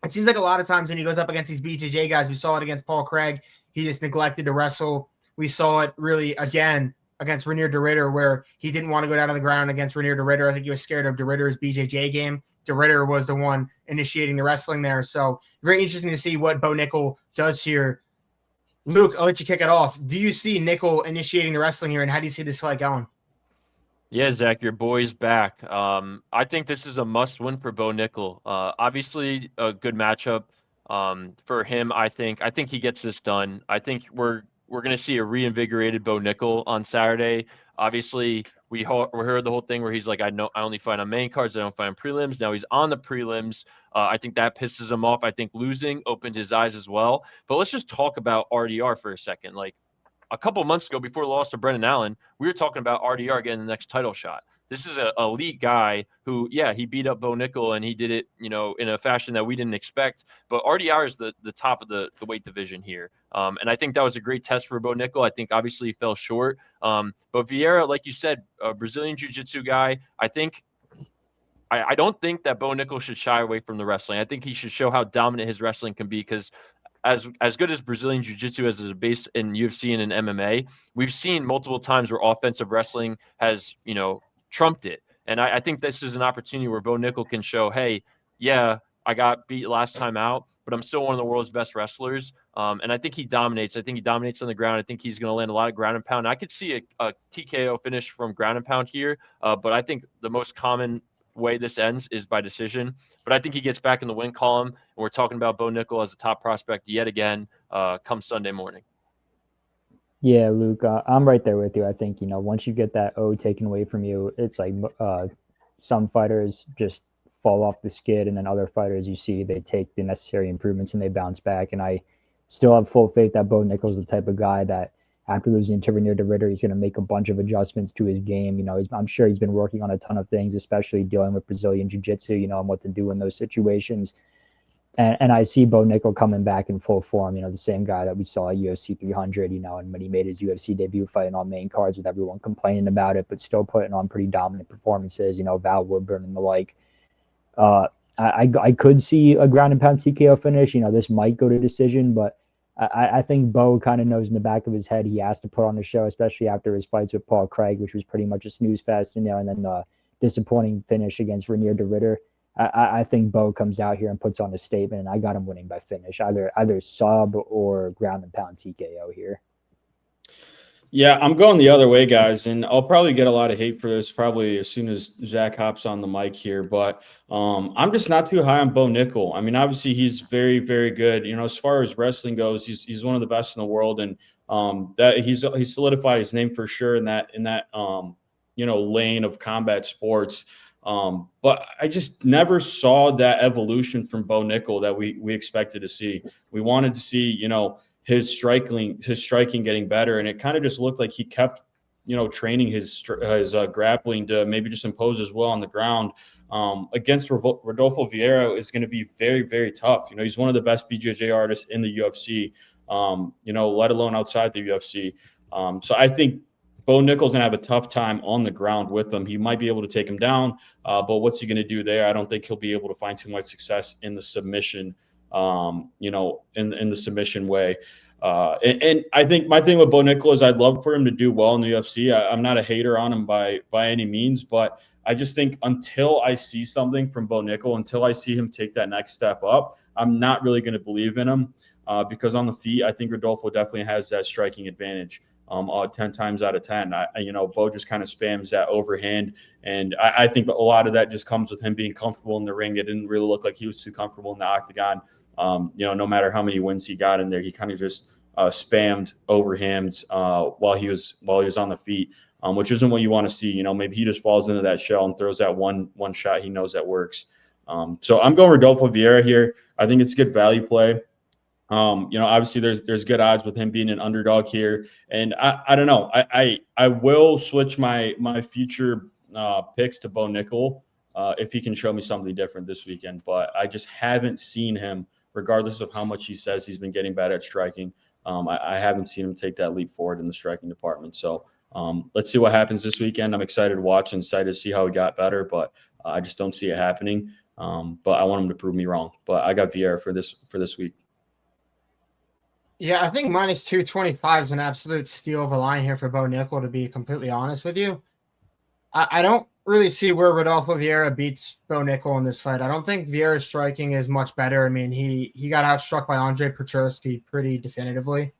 it seems like a lot of times when he goes up against these BJJ guys, we saw it against Paul Craig, he just neglected to wrestle. We saw it really again against Renier de Ridder, where he didn't want to go down on the ground against Renier de Ridder. I think he was scared of de Ridder's BJJ game. De Ridder was the one initiating the wrestling there. So very interesting to see what Bo Nickel does here. Luke, I'll let you kick it off. Do you see Nickel initiating the wrestling here, and how do you see this fight going? Yeah, Zach, your boy's back. I think this is a must-win for Bo Nickel. Obviously, a good matchup for him. I think he gets this done. I think we're going to see a reinvigorated Bo Nickel on Saturday. Obviously, we heard the whole thing where he's like, I only fight on main cards, I don't fight on prelims. Now he's on the prelims. I think that pisses him off. I think losing opened his eyes as well. But let's just talk about RDR for a second. Like, a couple months ago, before the loss to Brendan Allen, we were talking about RDR getting the next title shot. This is an elite guy who, yeah, he beat up Bo Nickel and he did it, in a fashion that we didn't expect. But RDR is the top of the weight division here. And I think that was a great test for Bo Nickel. I think obviously he fell short. But Vieira, like you said, a Brazilian Jiu-Jitsu guy, I don't think that Bo Nickel should shy away from the wrestling. I think he should show how dominant his wrestling can be, because as good as Brazilian Jiu-Jitsu as a base in UFC and in MMA, we've seen multiple times where offensive wrestling has, trumped it. And I think this is an opportunity where Bo Nickel can show, hey, yeah, I got beat last time out, but I'm still one of the world's best wrestlers. And I think he dominates. I think he dominates on the ground. I think he's going to land a lot of ground and pound. I could see a TKO finish from ground and pound here, but I think the most common way this ends is by decision. But I think he gets back in the win column, and we're talking about Bo Nickel as a top prospect yet again come Sunday morning. Yeah, Luke, I'm right there with you. I think, once you get that O taken away from you, it's like some fighters just fall off the skid, and then other fighters you see, they take the necessary improvements and they bounce back. And I still have full faith that Bo Nickel's the type of guy that after losing to Renier de Ritter, he's going to make a bunch of adjustments to his game. I'm sure he's been working on a ton of things, especially dealing with Brazilian Jiu-Jitsu, and what to do in those situations. And I see Bo Nickel coming back in full form, the same guy that we saw at UFC 300, and when he made his UFC debut fighting on main cards with everyone complaining about it, but still putting on pretty dominant performances, Val Woodburn and the like. I could see a ground and pound TKO finish. This might go to decision, but I think Bo kind of knows in the back of his head he has to put on a show, especially after his fights with Paul Craig, which was pretty much a snooze fest, and then the disappointing finish against Renier de Ritter. I think Bo comes out here and puts on a statement, and I got him winning by finish, either sub or ground and pound TKO here. Yeah, I'm going the other way, guys, and I'll probably get a lot of hate for this probably as soon as Zach hops on the mic here, but I'm just not too high on Bo Nickel. I mean, obviously he's very, very good. As far as wrestling goes, he's one of the best in the world, and that he's solidified his name for sure in that lane of combat sports. But I just never saw that evolution from Bo Nickel that we expected to see. We wanted to see, his striking getting better, and it kind of just looked like he kept, training his grappling to maybe just impose his will on the ground. Against Rodolfo Vieira is going to be very, very tough. He's one of the best BJJ artists in the UFC, let alone outside the UFC. So I think Bo Nickel's going to have a tough time on the ground with him. He might be able to take him down, but what's he going to do there? I don't think he'll be able to find too much success in the submission, in the submission way. And I think my thing with Bo Nickel is I'd love for him to do well in the UFC. I'm not a hater on him by any means, but I just think until I see something from Bo Nickel, until I see him take that next step up, I'm not really going to believe in him because on the feet, I think Rodolfo definitely has that striking advantage. 10 times out of 10, Bo just kind of spams that overhand. And I think a lot of that just comes with him being comfortable in the ring. It didn't really look like he was too comfortable in the octagon. No matter how many wins he got in there, he kind of just spammed overhands while he was on the feet, which isn't what you want to see. Maybe he just falls into that shell and throws that one shot he knows that works. So I'm going Rodolfo Vieira here. I think it's good value play. Obviously there's good odds with him being an underdog here. And I don't know. I will switch my future picks to Bo Nickel if he can show me something different this weekend. But I just haven't seen him, regardless of how much he says he's been getting better at striking. I haven't seen him take that leap forward in the striking department. So let's see what happens this weekend. I'm excited to watch and excited to see how he got better, but I just don't see it happening. But I want him to prove me wrong. But I got Vieira for this week. Yeah, I think minus 225 is an absolute steal of a line here for Bo Nickel, to be completely honest with you. I don't really see where Rodolfo Vieira beats Bo Nickel in this fight. I don't think Vieira's striking is much better. I mean, he got outstruck by Andre Petroski pretty definitively.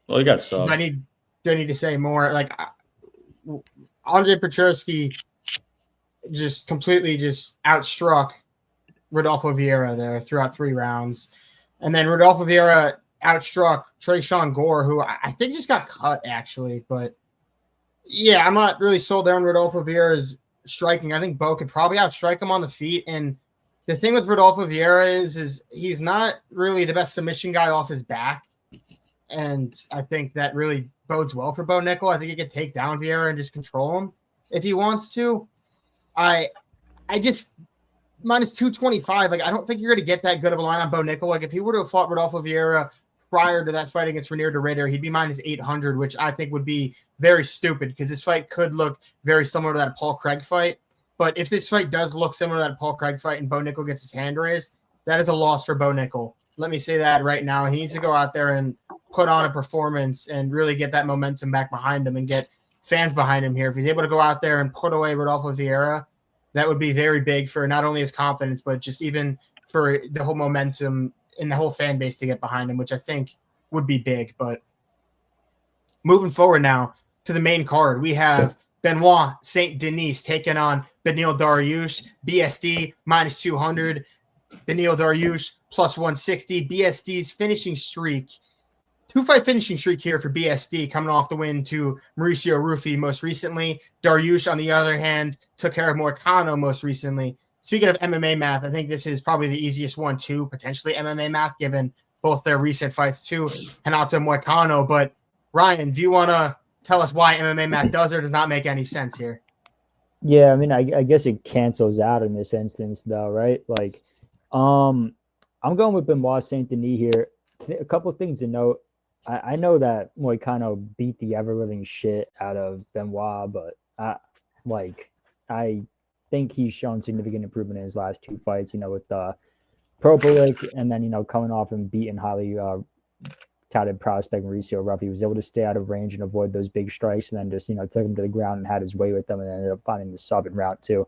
Well, he got subbed. Do I need to say more? Like, Andre Petroski just completely just outstruck Rodolfo Vieira there throughout 3 rounds. And then Rodolfo Vieira outstruck Tresean Gore, who I think just got cut, actually. But, yeah, I'm not really sold there on Rodolfo Vieira's striking. I think Bo could probably outstrike him on the feet. And the thing with Rodolfo Vieira is he's not really the best submission guy off his back. And I think that really bodes well for Bo Nickel. I think he could take down Vieira and just control him if he wants to. I just minus 225. Like, I don't think you're going to get that good of a line on Bo Nickel. Like, if he were to have fought Rodolfo Vieira prior to that fight against Renier de Ridder, he'd be minus 800, which I think would be very stupid because this fight could look very similar to that Paul Craig fight. But if this fight does look similar to that Paul Craig fight and Bo Nickel gets his hand raised, that is a loss for Bo Nickel. Let me say that right now. He needs to go out there and put on a performance and really get that momentum back behind him and get fans behind him here. If he's able to go out there and put away Rodolfo Vieira, that would be very big for not only his confidence, but just even for the whole momentum and the whole fan base to get behind him, which I think would be big. But moving forward now to the main card, we have Benoit Saint Denis taking on Beneil Dariush, BSD minus 200, Beneil Dariush plus 160. BSD's finishing streak, 2-fight finishing streak here for BSD, coming off the win to Mauricio Rufy most recently. Dariush, on the other hand, took care of Moicano most recently. Speaking of MMA math, I think this is probably the easiest one too, potentially MMA math, given both their recent fights to Renato Moicano. But Ryan, do you want to tell us why MMA math does or does not make any sense here? Yeah, I mean, I guess it cancels out in this instance, though, right? Like, I'm going with Benoit Saint Denis here. A couple of things to note. I know that Moicano beat the ever-living shit out of Benoit, but I think he's shown significant improvement in his last 2 fights, with Propolic and then, coming off and beating highly touted prospect Mauricio Rufy. He was able to stay out of range and avoid those big strikes and then just, took him to the ground and had his way with them and ended up finding the sub in round 2.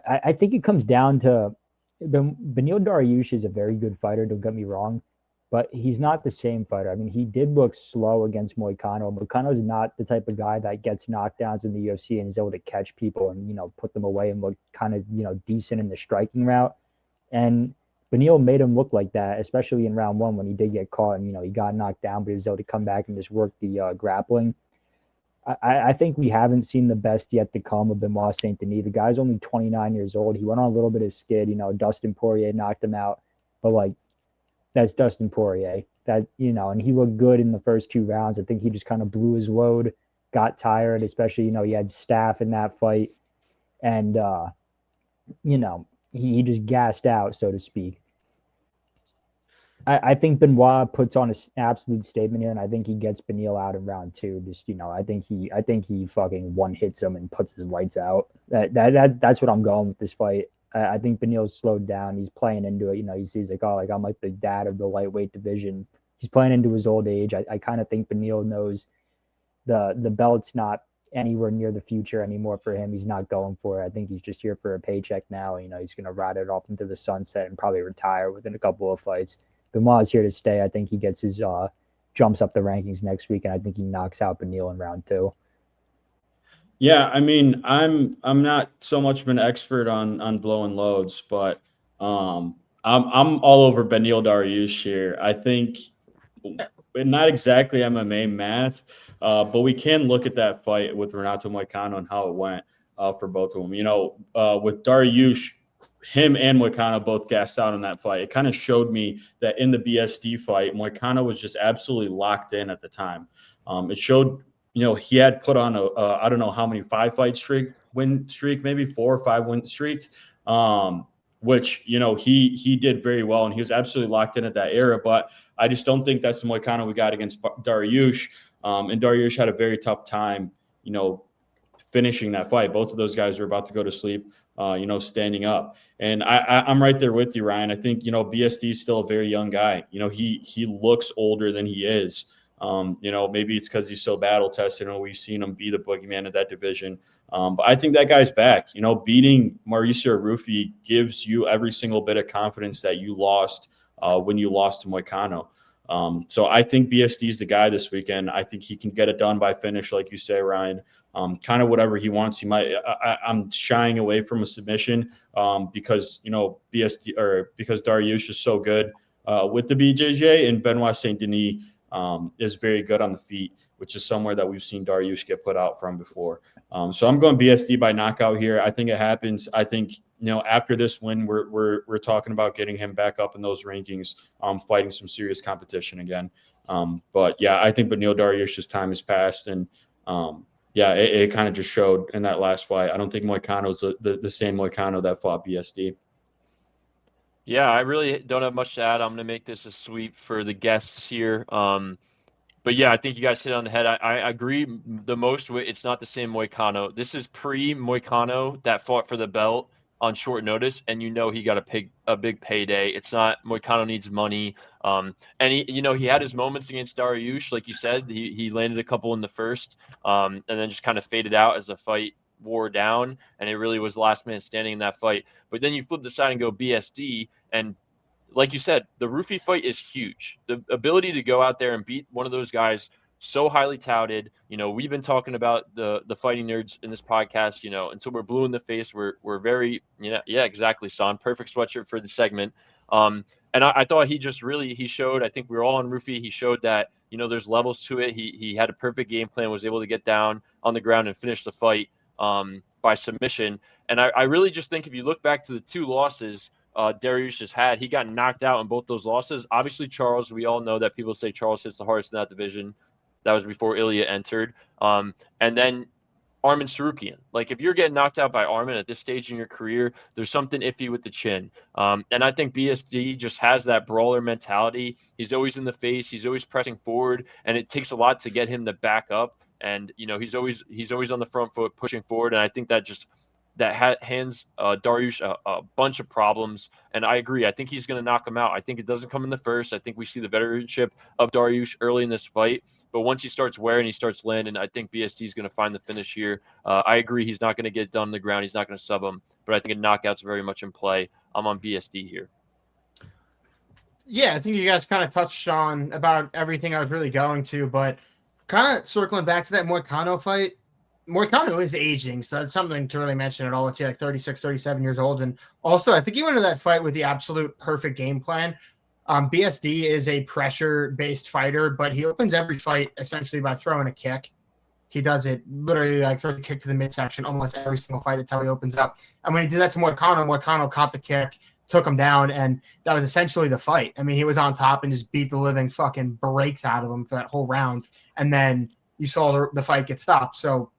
I think it comes down to Beneil Dariush is a very good fighter, don't get me wrong, but he's not the same fighter. I mean, he did look slow against Moicano. Moicano's not the type of guy that gets knockdowns in the UFC and is able to catch people and, put them away and look kind of, decent in the striking route. And Beneil made him look like that, especially in round 1 when he did get caught and, he got knocked down, but he was able to come back and just work the grappling. I think we haven't seen the best yet to come of Benoit Saint Denis. The guy's only 29 years old. He went on a little bit of skid. Dustin Poirier knocked him out, but that's Dustin Poirier. That and he looked good in the first 2 rounds. I think he just kind of blew his load, got tired, especially he had Staff in that fight, and he just gassed out, so to speak. I think Benoit puts on an absolute statement here, and I think he gets Beneil out in round 2. Just I think he fucking one hits him and puts his lights out. That's what I'm going with this fight. I think Beneil's slowed down. He's playing into it. He's like, oh, I'm like the dad of the lightweight division. He's playing into his old age. I kind of think Beneil knows the belt's not anywhere near the future anymore for him. He's not going for it. I think he's just here for a paycheck now. He's going to ride it off into the sunset and probably retire within a couple of fights. Benoit's here to stay. I think he gets his jumps up the rankings next week, and I think he knocks out Beneil in round 2. Yeah, I mean, I'm not so much of an expert on blowing loads, but I'm all over Beneil Dariush here. I think not exactly MMA math, but we can look at that fight with Renato Moicano and how it went for both of them. With Dariush, him and Moicano both gassed out in that fight. It kind of showed me that in the BSD fight, Moicano was just absolutely locked in at the time. It showed, he had put on I don't know how many 5-fight win streak, maybe 4 or 5 win streak, which, he did very well, and he was absolutely locked in at that era. But I just don't think that's the Moicano we got against Dariush. And Dariush had a very tough time, finishing that fight. Both of those guys were about to go to sleep, standing up. And I'm right there with you, Ryan. I think, BSD is still a very young guy. He looks older than he is. Maybe it's because he's so battle tested and we've seen him be the boogeyman of that division. But I think that guy's back. Beating Mauricio Rufy gives you every single bit of confidence that you lost when you lost to Moicano. So I think BSD is the guy this weekend. I think he can get it done by finish, like you say, Ryan. Kind of whatever he wants. He might. I'm shying away from a submission because BSD or because Dariush is so good with the BJJ, and Benoit Saint Denis is very good on the feet, which is somewhere that we've seen Dariush get put out from before. So I'm going BSD by knockout here. I think it happens. I think after this win, we're talking about getting him back up in those rankings, fighting some serious competition again. But yeah, I think Beneil Dariush's time has passed, and it kind of just showed in that last fight. I don't think Moicano's the same Moicano that fought BSD. Yeah, I really don't have much to add. I'm going to make this a sweep for the guests here. But yeah, I think you guys hit on the head. I agree the most with it's not the same Moicano. This is pre-Moicano that fought for the belt on short notice, and he got a big payday. It's not Moicano needs money. And he had his moments against Dariush, like you said. He landed a couple in the first, and then just kind of faded out as the fight wore down, and it really was last man standing in that fight. But then you flip the side and go BSD, and like you said, the Rufi fight is huge. The ability to go out there and beat one of those guys so highly touted. We've been talking about the fighting nerds in this podcast, until we're blue in the face. We're very, yeah, exactly, Son. Perfect sweatshirt for the segment. And I thought he showed, I think we were all on Rufi. He showed that, there's levels to it. He had a perfect game plan, was able to get down on the ground and finish the fight by submission. And I really just think if you look back to the two losses Dariush has had, he got knocked out in both those losses. Obviously, Charles, we all know that people say Charles hits the hardest in that division. That was before Ilya entered. And then Arman Sarukian. Like, if you're getting knocked out by Arman at this stage in your career, there's something iffy with the chin. And I think BSD just has that brawler mentality. He's always in the face. He's always pressing forward, and it takes a lot to get him to back up. And he's always on the front foot, pushing forward. And I think that hands Dariush a bunch of problems. And I agree. I think he's going to knock him out. I think it doesn't come in the first. I think we see the veteranship of Dariush early in this fight. But once he starts wearing, he starts landing, I think BSD is going to find the finish here. I agree. He's not going to get done on the ground. He's not going to sub him. But I think a knockout's very much in play. I'm on BSD here. Yeah, I think you guys kind of touched on about everything I was really going to, but kind of circling back to that Moicano fight, Moicano is aging, so that's something to really mention at all. It's like 36, 37 years old. And also, I think he went into that fight with the absolute perfect game plan. BSD is a pressure-based fighter, but he opens every fight essentially by throwing a kick. He does it literally like throw a kick to the midsection almost every single fight. That's how he opens up. And when he did that to Moicano caught the kick, took him down, and that was essentially the fight. I mean, he was on top and just beat the living fucking brakes out of him for that whole round. And then you saw the fight get stopped. So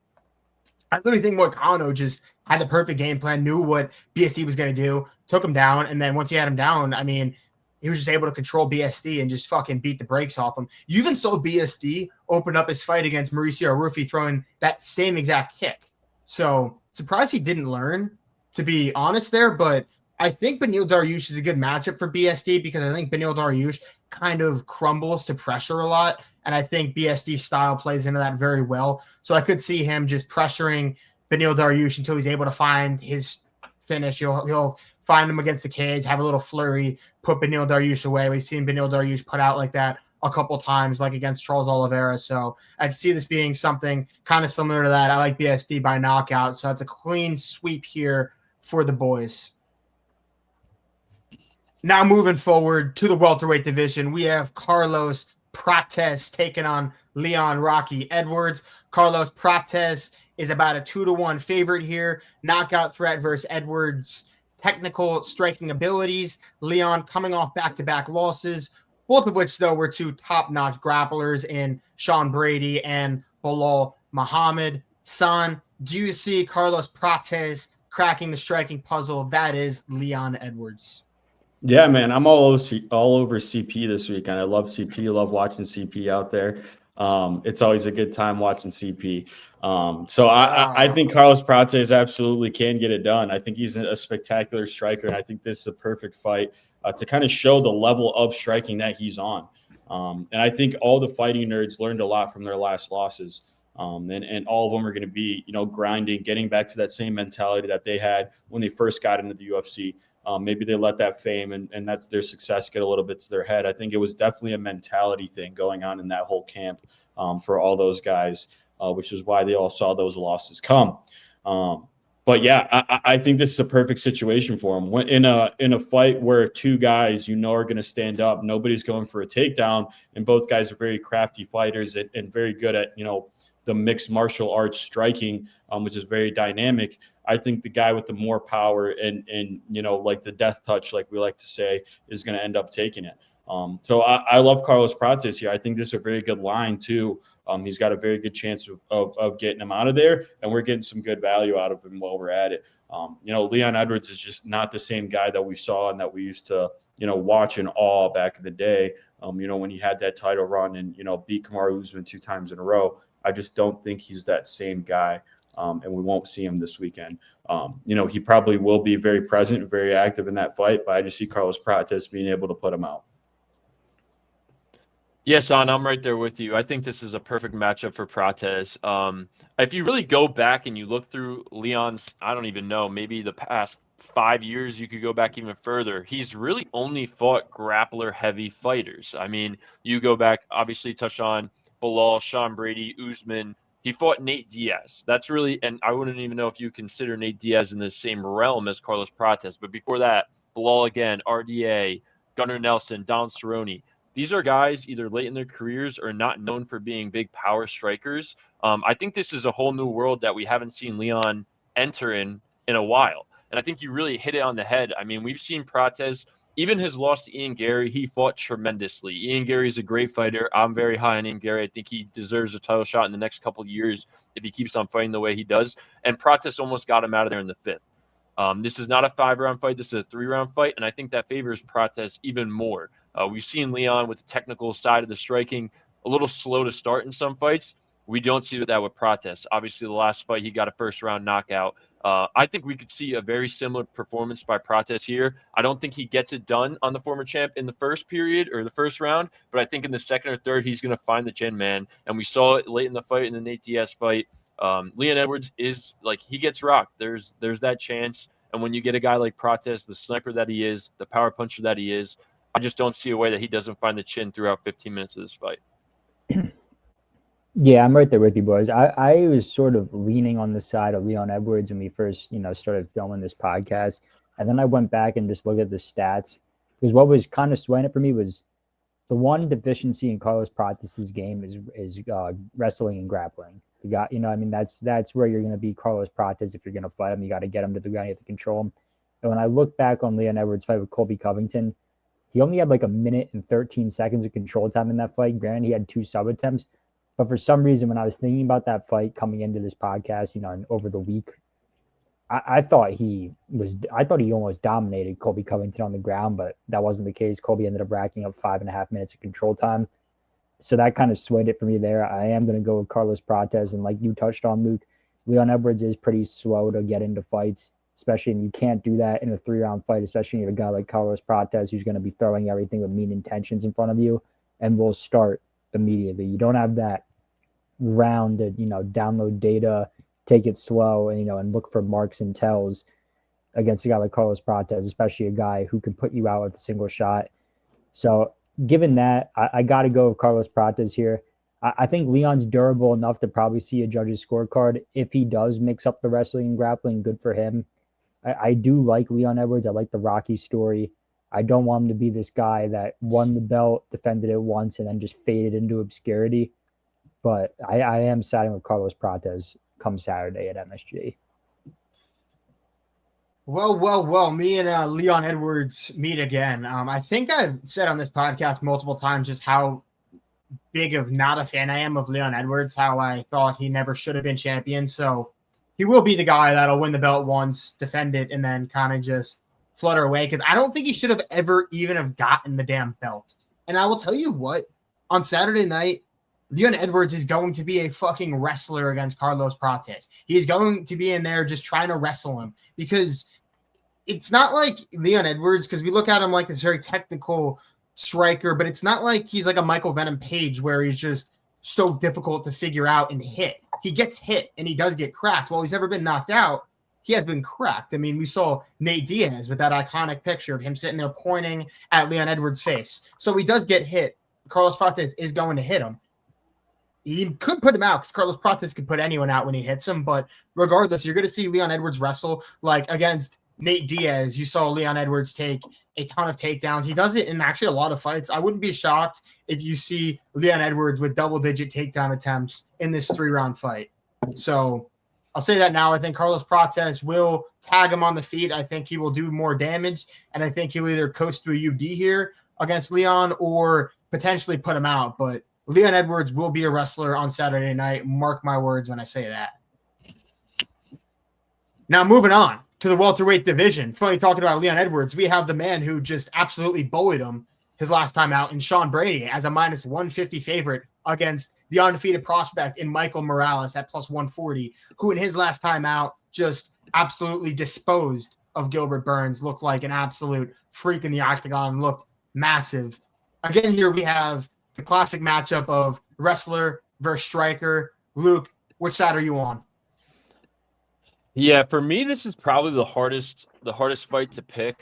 I literally think Moicano just had the perfect game plan, knew what BSD was going to do, took him down, and then once he had him down, I mean, he was just able to control BSD and just fucking beat the brakes off him. You even saw BSD open up his fight against Mauricio Rufi throwing that same exact kick. So surprised he didn't learn, to be honest there, but I think Beneil Dariush is a good matchup for BSD because I think Beneil Dariush kind of crumbles to pressure a lot. And I think BSD's style plays into that very well. So I could see him just pressuring Beneil Dariush until he's able to find his finish. He'll find him against the cage, have a little flurry, put Beneil Dariush away. We've seen Beneil Dariush put out like that a couple times, like against Charles Oliveira. So I can see this being something kind of similar to that. I like BSD by knockout. So it's a clean sweep here for the boys. Now moving forward to the welterweight division, we have Carlos Prates taking on Leon Rocky Edwards. Carlos Prates is about a 2-1 favorite here. Knockout threat versus Edwards' technical striking abilities. Leon coming off back-to-back losses, both of which, though, were two top-notch grapplers in Sean Brady and Bilal Muhammad. Son, do you see Carlos Prates cracking the striking puzzle that is Leon Edwards? Yeah, man, I'm all over CP this weekend. I love CP. I love watching CP out there. It's always a good time watching CP. So I think Carlos Prates absolutely can get it done. I think he's a spectacular striker, and I think this is a perfect fight to kind of show the level of striking that he's on. And I think all the fighting nerds learned a lot from their last losses. And all of them are going to be, grinding, getting back to that same mentality that they had when they first got into the UFC. Maybe they let that fame and that's their success get a little bit to their head. I think it was definitely a mentality thing going on in that whole camp for all those guys, which is why they all saw those losses come. But yeah, I think this is a perfect situation for him. When in a fight where two guys are going to stand up, nobody's going for a takedown, and both guys are very crafty fighters and very good at the mixed martial arts striking, which is very dynamic. I think the guy with the more power and like the death touch, like we like to say, is going to end up taking it. So I love Carlos Prates here. I think this is a very good line too. He's got a very good chance of getting him out of there, and we're getting some good value out of him while we're at it. Leon Edwards is just not the same guy that we saw and that we used to, watch in awe back in the day. When he had that title run and, beat Kamaru Usman 2 times in a row. I just don't think he's that same guy. And we won't see him this weekend. He probably will be very present and very active in that fight, but I just see Carlos Prates being able to put him out. Yes, I'm right there with you. I think this is a perfect matchup for Prates. If you really go back and you look through Leon's, I don't even know, maybe the past 5 years, you could go back even further. He's really only fought grappler-heavy fighters. I mean, you go back, obviously touched on Bilal, Sean Brady, Usman. He fought Nate Diaz. That's really, and I wouldn't even know if you consider Nate Diaz in the same realm as Carlos Prates. But before that, Bilal again, RDA, Gunnar Nelson, Don Cerrone. These are guys either late in their careers or not known for being big power strikers. I think this is a whole new world that we haven't seen Leon enter in a while. And I think you really hit it on the head. I mean, we've seen Prates, even his loss to Ian Gary, he fought tremendously. Ian Gary is a great fighter. I'm very high on Ian Gary. I think he deserves a title shot in the next couple of years if he keeps on fighting the way he does. And Prates almost got him out of there in the 5th. This is not a 5-round fight. This is a 3-round fight, and I think that favors Prates even more. We've seen Leon with the technical side of the striking a little slow to start in some fights. We don't see that with Prates. Obviously, the last fight, he got a first-round knockout. I think we could see a very similar performance by Prates here. I don't think he gets it done on the former champ in the first period or the first round, but I think in the second or third, he's going to find the chin, man. And we saw it late in the fight, in the Nate Diaz fight. Leon Edwards is, he gets rocked. There's that chance. And when you get a guy like Prates, the sniper that he is, the power puncher that he is, I just don't see a way that he doesn't find the chin throughout 15 minutes of this fight. Yeah, I'm right there with you, boys. I was sort of leaning on the side of Leon Edwards when we first, started filming this podcast. And then I went back and just looked at the stats. Because what was kind of swaying it for me was the one deficiency in Carlos Prates' game is wrestling and grappling. The guy, that's where you're going to be Carlos Prates. If you're going to fight him, you got to get him to the ground. You have to control him. And when I look back on Leon Edwards' fight with Colby Covington, he only had 1 minute and 13 seconds of control time in that fight. Granted, he had 2 sub attempts. But for some reason, when I was thinking about that fight coming into this podcast, and over the week, I thought he almost dominated Colby Covington on the ground, but that wasn't the case. Colby ended up racking up 5.5 minutes of control time. So that kind of swayed it for me there. I am going to go with Carlos Prates. And like you touched on, Luke, Leon Edwards is pretty slow to get into fights, especially, and you can't do that in a 3-round fight, especially if you have a guy like Carlos Prates who's going to be throwing everything with mean intentions in front of you and will start immediately. You don't have that round to, download data, take it slow, and look for marks and tells against a guy like Carlos Prates, especially a guy who can put you out with a single shot. So given that, I got to go with Carlos Prates here. I think Leon's durable enough to probably see a judge's scorecard. If he does mix up the wrestling and grappling, good for him. I do like Leon Edwards. I like the Rocky story. I don't want him to be this guy that won the belt, defended it once, and then just faded into obscurity. But I am siding with Carlos Prates come Saturday at MSG. Well, me and Leon Edwards meet again. I think I've said on this podcast multiple times just how big of not a fan I am of Leon Edwards, how I thought he never should have been champion. So he will be the guy that'll win the belt once, defend it, and then kind of just flutter away, because I don't think he should have ever even have gotten the damn belt. And I will tell you what, on Saturday night, Leon Edwards is going to be a fucking wrestler against Carlos Prates. He is going to be in there just trying to wrestle him, because it's not like Leon Edwards, because we look at him like this very technical striker, but it's not like he's like a Michael Venom Page where he's just so difficult to figure out and hit. He gets hit and he does get cracked. While he's never been knocked out, he has been cracked. I mean, we saw Nate Diaz with that iconic picture of him sitting there pointing at Leon Edwards' face. So he does get hit. Carlos Prates is going to hit him. He could put him out because Carlos Prates could put anyone out when he hits him. But regardless, you're going to see Leon Edwards wrestle like against Nate Diaz. You saw Leon Edwards take a ton of takedowns. He does it in actually a lot of fights. I wouldn't be shocked if you see Leon Edwards with double-digit takedown attempts in this 3-round fight. So I'll say that now. I think Carlos Prates will tag him on the feet. I think he will do more damage, and I think he'll either coast through UD here against Leon or potentially put him out. But Leon Edwards will be a wrestler on Saturday night. Mark my words when I say that. Now, moving on to the welterweight division. Funny talking about Leon Edwards, we have the man who just absolutely bullied him his last time out in Sean Brady as a minus 150 favorite against the undefeated prospect in Michael Morales at plus 140, who in his last time out just absolutely disposed of Gilbert Burns, looked like an absolute freak in the octagon, looked massive. Again, here we have the classic matchup of wrestler versus striker. Luke, which side are you on? Yeah, for me, this is probably the hardest fight to pick.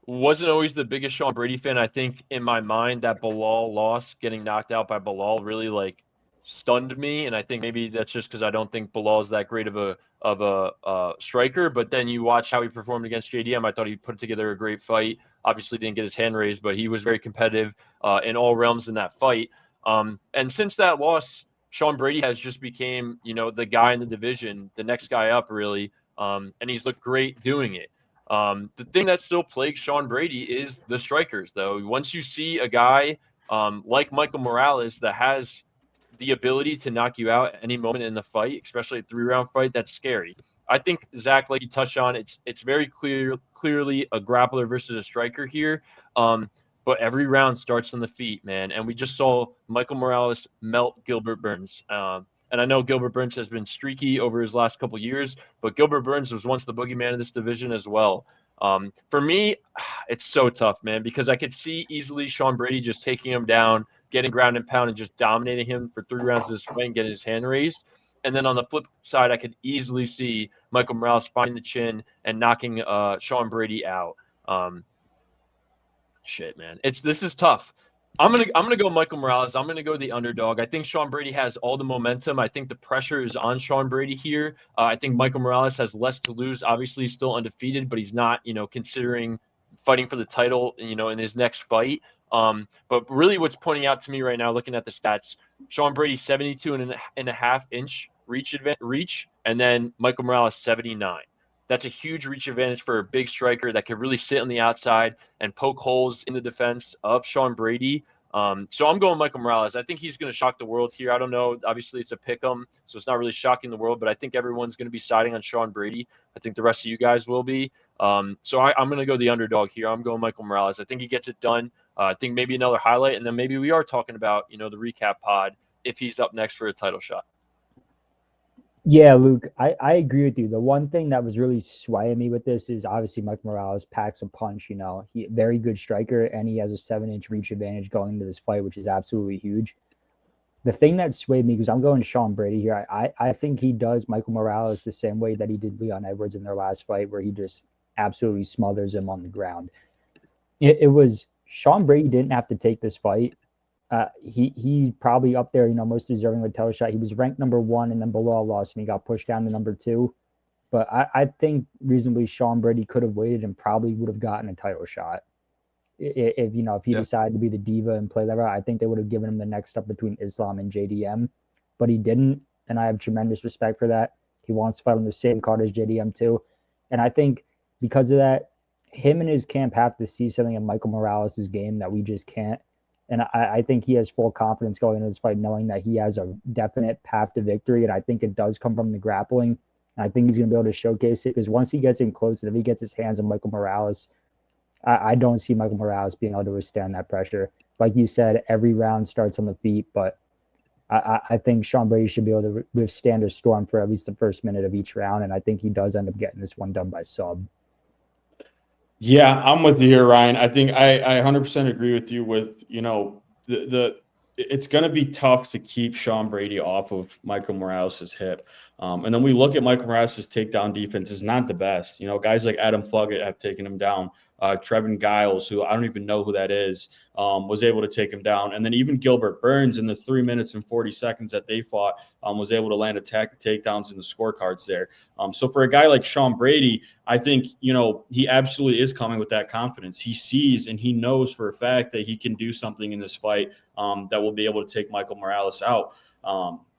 Wasn't always the biggest Sean Brady fan. I think in my mind that Bilal loss, getting knocked out by Bilal, really like stunned me, and I think maybe that's just because I don't think Bilal is that great of a striker. But then you watch how he performed against JDM. I thought he put together a great fight. Obviously didn't get his hand raised, but he was very competitive in all realms in that fight. And since that loss, Sean Brady has just became, the guy in the division, the next guy up, really, and he's looked great doing it. The thing that still plagues Sean Brady is the strikers, though. Once you see a guy like Michael Morales that has the ability to knock you out at any moment in the fight, especially a 3-round fight, that's scary. I think, Zach, like you touched on, it's very clearly a grappler versus a striker here. But every round starts on the feet, man. And we just saw Michael Morales melt Gilbert Burns. And I know Gilbert Burns has been streaky over his last couple of years, but Gilbert Burns was once the boogeyman of this division as well. For me, it's so tough, man, because I could see easily Sean Brady just taking him down, getting ground and pound, and just dominating him for 3 rounds of this fight and getting his hand raised. And then on the flip side, I could easily see Michael Morales finding the chin and knocking Sean Brady out. Shit, man, this is tough. I'm gonna go Michael Morales. I'm gonna go the underdog. I think Sean Brady has all the momentum. I think the pressure is on Sean Brady here. I think Michael Morales has less to lose. Obviously, he's still undefeated, but he's not, considering fighting for the title, in his next fight. But really, what's pointing out to me right now, looking at the stats, Sean Brady 72.5 inch reach, and then Michael Morales 79. That's a huge reach advantage for a big striker that can really sit on the outside and poke holes in the defense of Sean Brady. So I'm going Michael Morales. I think he's going to shock the world here. I don't know. Obviously, it's a pick'em, so it's not really shocking the world, but I think everyone's going to be siding on Sean Brady. I think the rest of you guys will be. So I'm going to go the underdog here. I'm going Michael Morales. I think he gets it done. I think maybe another highlight, and then maybe we are talking about, the recap pod if he's up next for a title shot. Yeah, Luke, I agree with you. The one thing that was really swaying me with this is obviously Michael Morales packs a punch. He very good striker, and he has a 7-inch reach advantage going into this fight, which is absolutely huge. The thing that swayed me, because I'm going Sean Brady here, I think he does Michael Morales the same way that he did Leon Edwards in their last fight, where he just absolutely smothers him on the ground. It was Sean Brady didn't have to take this fight. He probably up there, most deserving of a title shot. He was ranked number 1 and then Bilal lost and he got pushed down to number 2. But I think reasonably Sean Brady could have waited and probably would have gotten a title shot. If he decided to be the diva and play that route, I think they would have given him the next step between Islam and JDM. But he didn't, and I have tremendous respect for that. He wants to fight on the same card as JDM too. And I think because of that, him and his camp have to see something in Michael Morales' game that we just can't. And I think he has full confidence going into this fight, knowing that he has a definite path to victory. And I think it does come from the grappling. And I think he's going to be able to showcase it because once he gets in close, and if he gets his hands on Michael Morales, I don't see Michael Morales being able to withstand that pressure. Like you said, every round starts on the feet, but I think Sean Brady should be able to withstand a storm for at least the first minute of each round. And I think he does end up getting this one done by sub. Yeah, I'm with you here, Ryan. I think I 100% agree with you with, it's going to be tough to keep Sean Brady off of Michael Morales' hip. And then we look at Michael Morales' takedown defense is not the best. You know, guys like Adam Pluggett have taken him down. Trevin Giles, who I don't even know who that is, was able to take him down. And then even Gilbert Burns in the 3 minutes and 40 seconds that they fought was able to land takedowns in the scorecards there. So for a guy like Sean Brady, I think, you know, he absolutely is coming with that confidence. He sees and he knows for a fact that he can do something in this fight that will be able to take Michael Morales out.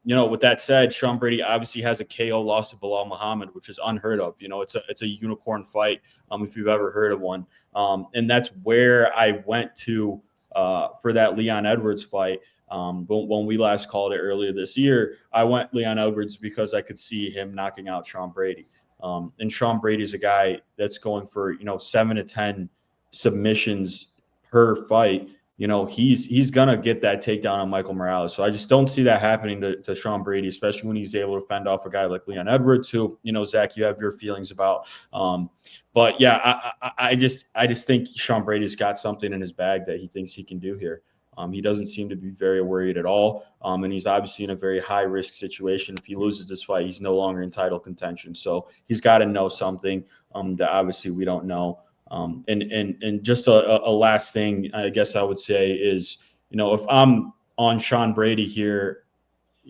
You know, with that said, Sean Brady obviously has a KO loss to Bilal Muhammad, which is unheard of. You know, it's a unicorn fight, if you've ever heard of one. And that's where I went to for that Leon Edwards fight. When we last called it earlier this year, I went Leon Edwards because I could see him knocking out Sean Brady. And Sean Brady's a guy that's going for, you know, 7 to 10 submissions per fight. You know, he's going to get that takedown on Michael Morales. So I just don't see that happening to Sean Brady, especially when he's able to fend off a guy like Leon Edwards, who, you know, Zach, you have your feelings about. But yeah, I just think Sean Brady's got something in his bag that he thinks he can do here. He doesn't seem to be very worried at all. And he's obviously in a very high risk situation. If he loses this fight, he's no longer in title contention. So he's got to know something that obviously we don't know. And just a last thing, I guess I would say is, you know, if I'm on Sean Brady here,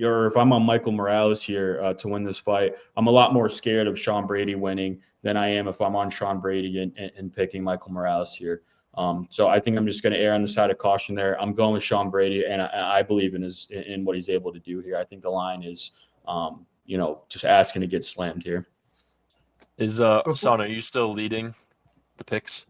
or if I'm on Michael Morales here to win this fight, I'm a lot more scared of Sean Brady winning than I am if I'm on Sean Brady and picking Michael Morales here. So I think I'm just going to err on the side of caution there. I'm going with Sean Brady, and I believe in what he's able to do here. I think the line is, you know, just asking to get slammed here. Is Son, are you still leading the picks?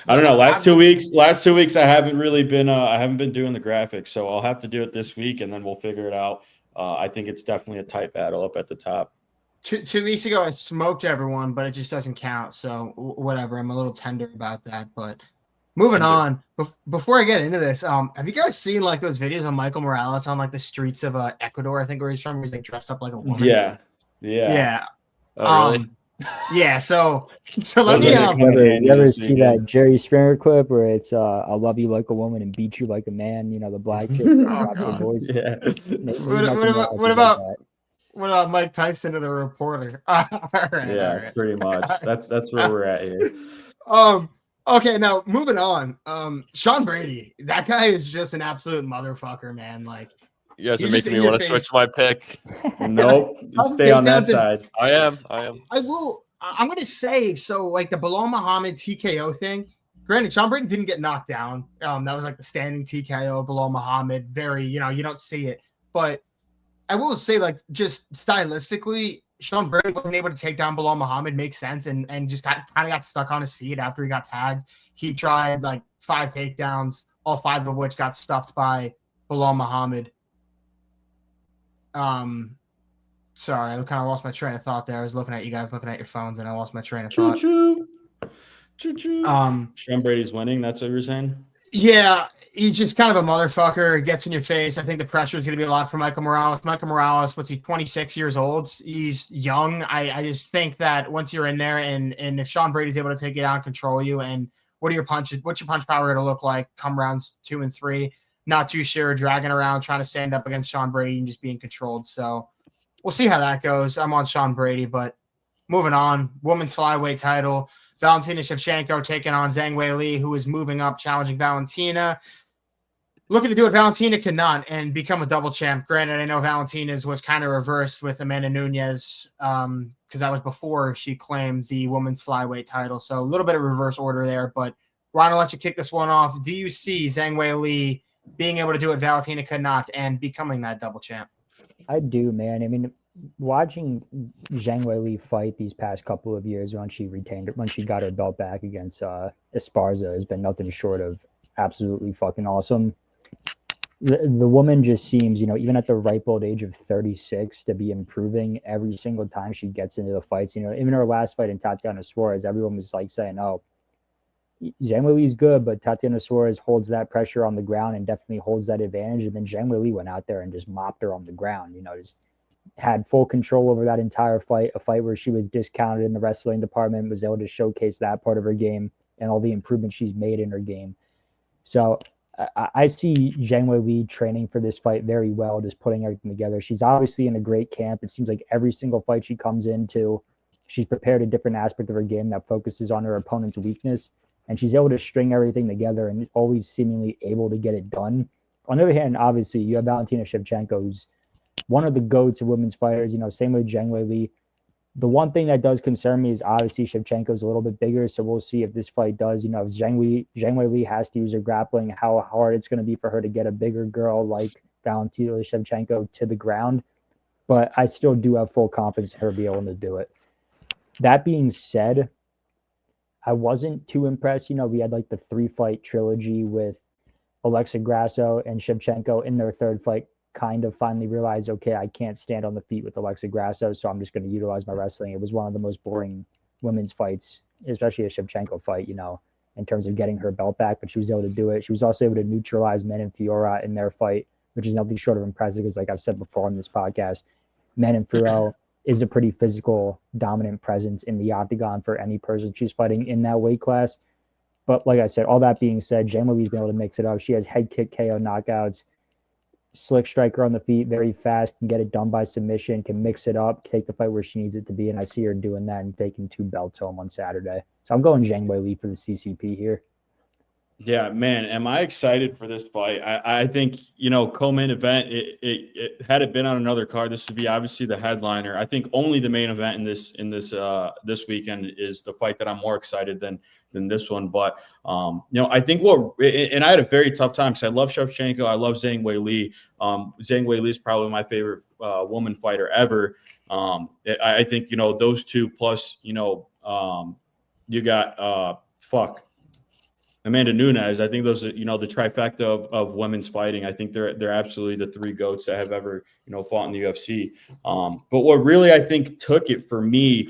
I don't know. Last 2 weeks, I haven't really been. I haven't been doing the graphics, so I'll have to do it this week, and then we'll figure it out. I think it's definitely a tight battle up at the top. 2 weeks ago, I smoked everyone, but it just doesn't count. So whatever. I'm a little tender about that. But moving on. Before I get into this, have you guys seen like those videos of Michael Morales on like the streets of Ecuador? I think where he's from. He's like dressed up like a woman. Yeah. Oh, really? Yeah, so let me you ever see that Jerry Springer clip where it's I'll love you like a woman and beat you like a man, you know, the black chick drops her voice. Yeah. What about Mike Tyson to the reporter? All right. Pretty much. That's where we're at here. Okay, now moving on. Sean Brady, that guy is just an absolute motherfucker, man. Like, you guys are making me want to switch my pick. Nope. Stay on that side. I am. I'm going to say, so like the Bilal Muhammad TKO thing, granted, Sean Brady didn't get knocked down. That was like the standing TKO, Bilal Muhammad. Very, you know, you don't see it. But I will say, like, just stylistically, Sean Brady wasn't able to take down Bilal Muhammad. Makes sense. And just kind of got stuck on his feet after he got tagged. He tried like 5 takedowns, all 5 of which got stuffed by Bilal Muhammad. Sorry, I kind of lost my train of thought there. I was looking at you guys, looking at your phones, and I lost my train of thought. Choo-choo. Sean Brady's winning. That's what you're saying? Yeah, he's just kind of a motherfucker. Gets in your face. I think the pressure is going to be a lot for Michael Morales. Michael Morales, what's he, 26 years old? He's young. I just think that once you're in there and if Sean Brady's able to take you down, control you, and what's your punch power going to look like come rounds 2 and 3? Not too sure, dragging around, trying to stand up against Sean Brady and just being controlled. So we'll see how that goes. I'm on Sean Brady, but moving on. Women's flyweight title. Valentina Shevchenko taking on Zhang Weili, who is moving up, challenging Valentina. Looking to do what Valentina could not and become a double champ. Granted, I know Valentina's was kind of reversed with Amanda Nunes because that was before she claimed the women's flyweight title. So a little bit of reverse order there. But Ron, I'll let you kick this one off. Do you see Zhang Weili being able to do what Valentina could not and becoming that double champ? I do, man. I mean, watching Zhang Weili fight these past couple of years when she got her belt back against Esparza has been nothing short of absolutely fucking awesome. The woman just seems, you know, even at the ripe old age of 36, to be improving every single time she gets into the fights. You know, even her last fight in Tatiana Suarez, everyone was like saying, "Oh, Zhang Weili is good," but Tatiana Suarez holds that pressure on the ground and definitely holds that advantage. And then Zhang Weili went out there and just mopped her on the ground. You know, just had full control over that entire fight. A fight where she was discounted in the wrestling department, was able to showcase that part of her game and all the improvements she's made in her game. So I see Zhang Weili training for this fight very well, just putting everything together. She's obviously in a great camp. It seems like every single fight she comes into, she's prepared a different aspect of her game that focuses on her opponent's weakness, and she's able to string everything together and always seemingly able to get it done. On the other hand, obviously, you have Valentina Shevchenko, who's one of the GOATs of women's fighters, same with Zhang Weili. The one thing that does concern me is obviously Shevchenko's a little bit bigger, so we'll see if this fight does. If Zhang Weili has to use her grappling, how hard it's going to be for her to get a bigger girl like Valentina Shevchenko to the ground. But I still do have full confidence in her being able to do it. That being said, I wasn't too impressed. We had like the 3-fight trilogy with Alexa Grasso and Shevchenko in their third fight. Kind of finally realized, okay, I can't stand on the feet with Alexa Grasso, so I'm just going to utilize my wrestling. It was one of the most boring women's fights, especially a Shevchenko fight, in terms of getting her belt back, but she was able to do it. She was also able to neutralize Menin Fiora in their fight, which is nothing short of impressive because, like I've said before on this podcast, Menin Fiora is a pretty physical, dominant presence in the octagon for any person she's fighting in that weight class. But like I said, all that being said, Zhang Weili's been able to mix it up. She has head kick KO knockouts, slick striker on the feet, very fast, can get it done by submission, can mix it up, take the fight where she needs it to be, and I see her doing that and taking 2 belts home on Saturday. So I'm going Zhang Weili for the CCP here. Yeah, man, am I excited for this fight? I think, co-main event, it had it been on another card, this would be obviously the headliner. I think only the main event in this weekend is the fight that I'm more excited than this one. But, I think and I had a very tough time because I love Shevchenko. I love Zhang Weili. Zhang Weili is probably my favorite woman fighter ever. I think, those two plus, you got, Amanda Nunes. I think those are, the trifecta of women's fighting. I think they're absolutely the 3 GOATs that have ever, fought in the UFC. But what really I think took it for me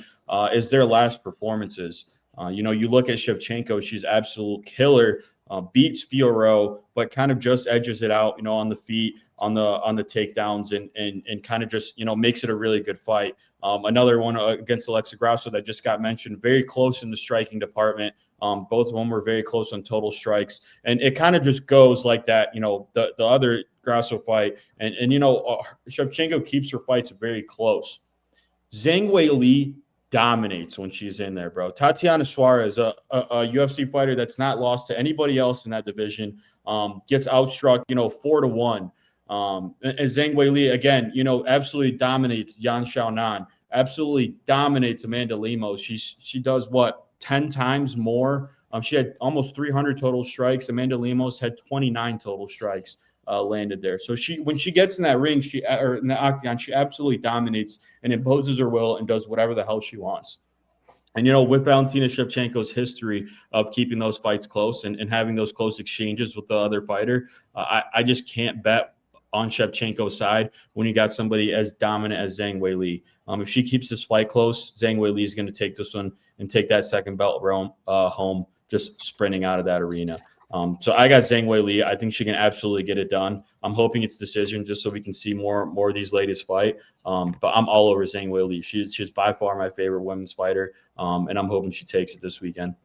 is their last performances. You look at Shevchenko, she's absolute killer, beats Fiorot, but kind of just edges it out, on the feet, on the takedowns, and kind of just, makes it a really good fight. Another one against Alexa Grasso that just got mentioned, very close in the striking department. Both of them were very close on total strikes, and it kind of just goes like that. The other Grasso fight, and Shevchenko keeps her fights very close. Zhang Weili dominates when she's in there, bro. Tatiana Suarez, a UFC fighter that's not lost to anybody else in that division, gets outstruck, 4-1. And Zhang Weili again, absolutely dominates Yan Xiaonan, absolutely dominates Amanda Lemos. She does what? 10 times more. She had almost 300 total strikes. Amanda Lemos had 29 total strikes landed there. So when she gets in that ring, or in the octagon, she absolutely dominates and imposes her will and does whatever the hell she wants. And, with Valentina Shevchenko's history of keeping those fights close and having those close exchanges with the other fighter, I just can't bet on Shevchenko's side when you got somebody as dominant as Zhang Weili. If she keeps this fight close, Zhang Weili is going to take this one and take that second belt home, just sprinting out of that arena. So I got Zhang Weili. I think she can absolutely get it done. I'm hoping it's decision just so we can see more of these ladies fight. But I'm all over Zhang Weili. She's by far my favorite women's fighter, and I'm hoping she takes it this weekend.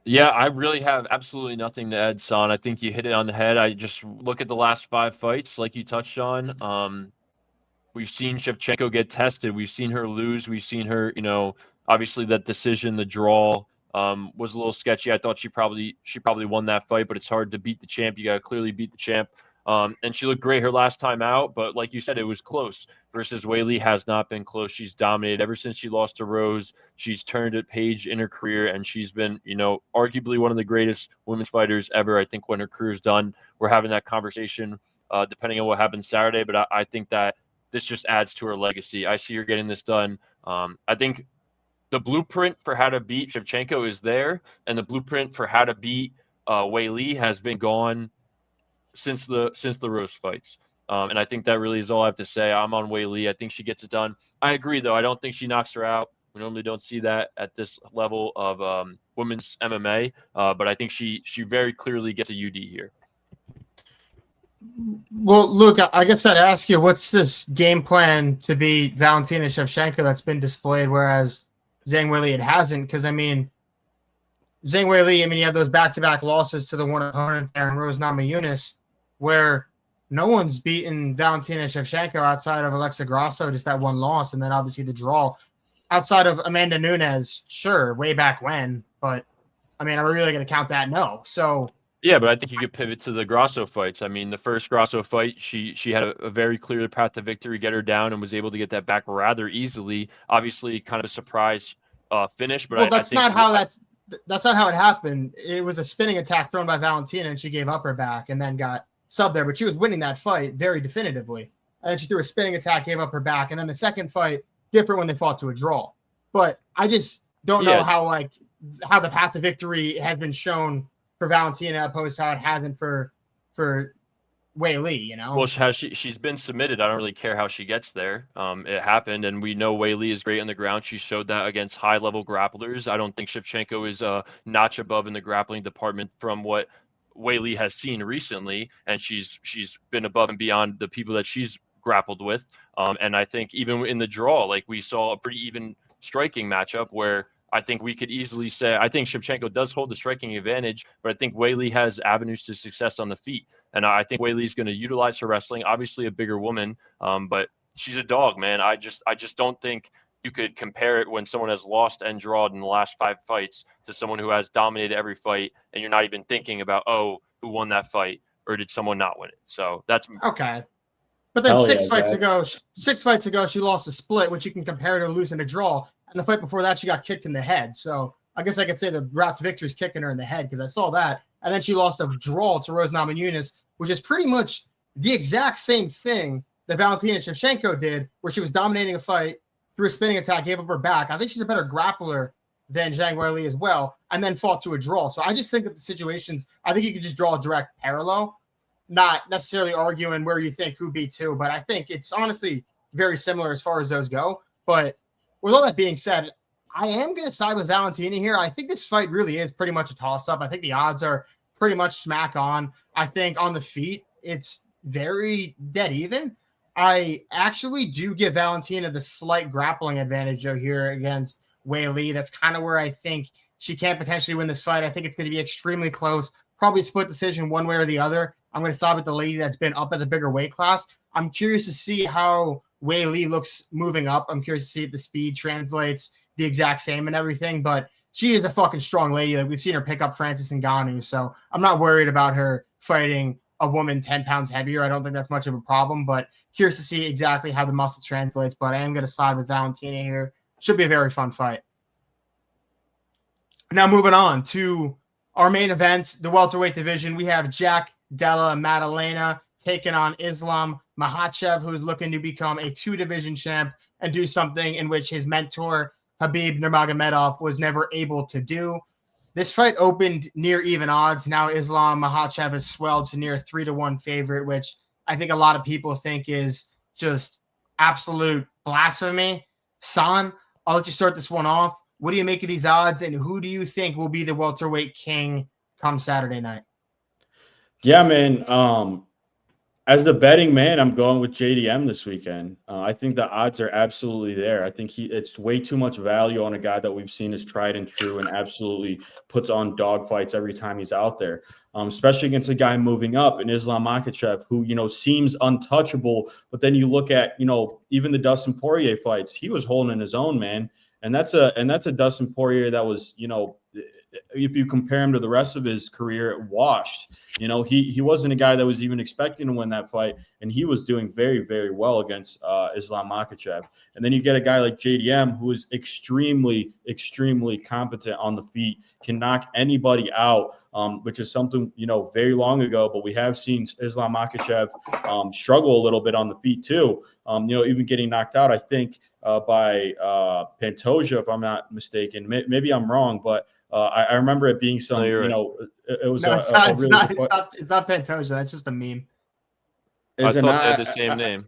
Yeah, I really have absolutely nothing to add, Son. I think you hit it on the head. I just look at the last 5 fights, like you touched on. We've seen Shevchenko get tested. We've seen her lose. We've seen her, obviously that decision, the draw, was a little sketchy. I thought she probably won that fight, but it's hard to beat the champ. You got to clearly beat the champ. And she looked great her last time out, but like you said, it was close. Versus Weili has not been close. She's dominated ever since she lost to Rose. She's turned a page in her career, and she's been, arguably one of the greatest women's fighters ever. I think when her career's done, we're having that conversation, depending on what happens Saturday. But I think that this just adds to her legacy. I see her getting this done. I think the blueprint for how to beat Shevchenko is there, and the blueprint for how to beat Weili has been gone since the Rose fights. And I think that really is all I have to say. I'm on Weili. I think she gets it done. I agree, though. I don't think she knocks her out. We normally don't see that at this level of women's MMA, but I think she very clearly gets a UD here. Well, Luke, I guess I'd ask you, what's this game plan to beat Valentina Shevchenko that's been displayed, whereas Zhang Weili it hasn't? Because, I mean, Zhang Weili, I mean, you have those back-to-back losses to the one opponent there in Rose Namajunas, where no one's beaten Valentina Shevchenko outside of Alexa Grasso, just that one loss, and then obviously the draw. Outside of Amanda Nunes, sure, way back when, but I mean, are we really going to count that? No. So yeah, but I think you could pivot to the Grasso fights. I mean, the first Grasso fight, she had a very clear path to victory, get her down, and was able to get that back rather easily. Obviously, kind of a surprise finish, but that's not how it happened. It was a spinning attack thrown by Valentina, and she gave up her back and then got subbed there. But she was winning that fight very definitively, and then she threw a spinning attack, gave up her back, and then the second fight different when they fought to a draw. But I just don't know how the path to victory has been shown for Valentina opposed to how it hasn't for Weili, you know? Well, she's been submitted. I don't really care how she gets there. It happened, and we know Weili is great on the ground. She showed that against high-level grapplers. I don't think Shevchenko is a notch above in the grappling department from what Weili has seen recently, and she's been above and beyond the people that she's grappled with. And I think even in the draw, like we saw a pretty even striking matchup where I think we could easily say, I think Shevchenko does hold the striking advantage, but I think Weili has avenues to success on the feet. And I think Weili is going to utilize her wrestling, obviously a bigger woman, but she's a dog, man. I just don't think you could compare it when someone has lost and drawn in the last 5 fights to someone who has dominated every fight, and you're not even thinking about, oh, who won that fight, or did someone not win it? So that's okay. But then 6 fights ago, she lost a split, which you can compare to losing a draw. And the fight before that, she got kicked in the head. So I guess I could say the route to victory is kicking her in the head because I saw that. And then she lost a draw to Rose Namajunas, which is pretty much the exact same thing that Valentina Shevchenko did, where she was dominating a fight, threw a spinning attack, gave up her back. I think she's a better grappler than Zhang Weili as well, and then fought to a draw. So I just think that the situations, I think you could just draw a direct parallel, not necessarily arguing where you think who beats who, but I think it's honestly very similar as far as those go. But with all that being said, I am going to side with Valentina here. I think this fight really is pretty much a toss-up. I think the odds are pretty much smack on. I think on the feet, it's very dead even. I actually do give Valentina the slight grappling advantage though here against Weili. That's kind of where I think she can potentially win this fight. I think it's going to be extremely close, probably split decision one way or the other. I'm going to side with the lady that's been up at the bigger weight class. I'm curious to see how Weili looks moving up. I'm curious to see if the speed translates the exact same and everything, but she is a fucking strong lady. Like, we've seen her pick up Francis Ngannou, so I'm not worried about her fighting a woman 10 pounds heavier. I don't think that's much of a problem, but curious to see exactly how the muscle translates, but I am going to side with Valentina here. Should be a very fun fight. Now moving on to our main event, the welterweight division. We have Jack Della Maddalena taking on Islam Makhachev, who's looking to become a 2-division champ and do something in which his mentor, Khabib Nurmagomedov, was never able to do. This fight opened near even odds. Now Islam Makhachev has swelled to near 3-1 favorite, which I think a lot of people think is just absolute blasphemy. San, I'll let you start this one off. What do you make of these odds, and who do you think will be the welterweight king come Saturday night? Yeah, man. As the betting man, I'm going with JDM this weekend. I think the odds are absolutely there. I think it's way too much value on a guy that we've seen is tried and true and absolutely puts on dog fights every time he's out there, especially against a guy moving up in Islam Makhachev, who, seems untouchable. But then you look at, even the Dustin Poirier fights, he was holding his own, man. And that's a Dustin Poirier that was, if you compare him to the rest of his career, washed. He wasn't a guy that was even expecting to win that fight, and he was doing very, very well against Islam Makhachev. And then you get a guy like JDM, who is extremely, extremely competent on the feet, can knock anybody out, which is something, very long ago, but we have seen Islam Makhachev struggle a little bit on the feet too, even getting knocked out, I think, by Pantoja, if I'm not mistaken. Maybe I'm wrong, but I remember it being some, it was it's not Pantoja. That's just a meme. I thought they had the same name.